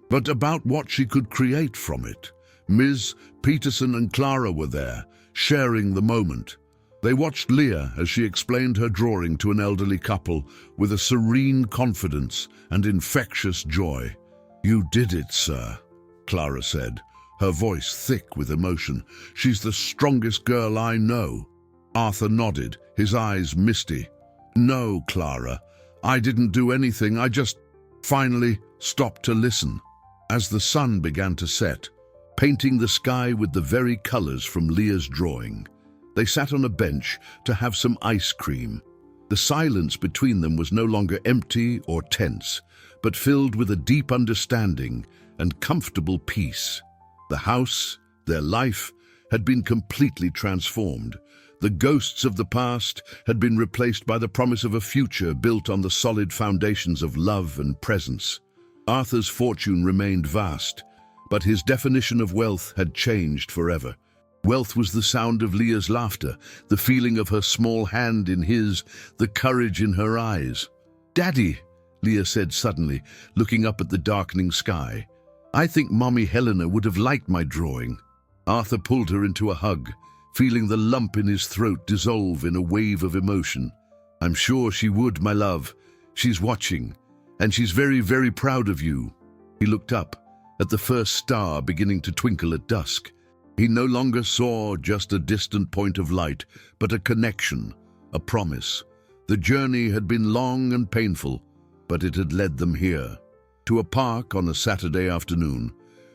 but about what she could create from it. Ms. Peterson and Clara were there, sharing the moment. They watched Leah as she explained her drawing to an elderly couple with a serene confidence and infectious joy. "You did it, sir," Clara said, her voice thick with emotion. "She's the strongest girl I know." Arthur nodded, his eyes misty. "No, Clara, I didn't do anything. I just finally stopped to listen." As the sun began to set, painting the sky with the very colors from Leah's drawing, they sat on a bench to have some ice cream. The silence between them was no longer empty or tense, but filled with a deep understanding and comfortable peace. The house, their life, had been completely transformed. The ghosts of the past had been replaced by the promise of a future built on the solid foundations of love and presence. Arthur's fortune remained vast, but his definition of wealth had changed forever. Wealth was the sound of Leah's laughter, the feeling of her small hand in his, the courage in her eyes. "Daddy," Leah said suddenly, looking up at the darkening sky, "I think Mommy Helena would have liked my drawing." Arthur pulled her into a hug, feeling the lump in his throat dissolve in a wave of emotion. "I'm sure she would, my love. She's watching, and she's very, very proud of you." He looked up at the first star beginning to twinkle at dusk. He no longer saw just a distant point of light, but a connection, a promise. The journey had been long and painful, but it had led them here, to a park on a Saturday afternoon,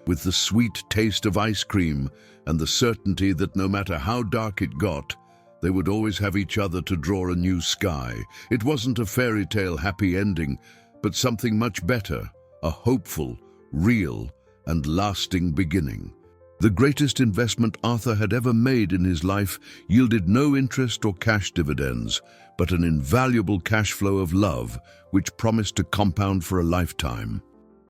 with the sweet taste of ice cream and the certainty that no matter how dark it got, they would always have each other to draw a new sky. It wasn't a fairy tale happy ending, but something much better, a hopeful, real, and lasting beginning. The greatest investment Arthur had ever made in his life yielded no interest or cash dividends, but an invaluable cash flow of love, which promised to compound for a lifetime.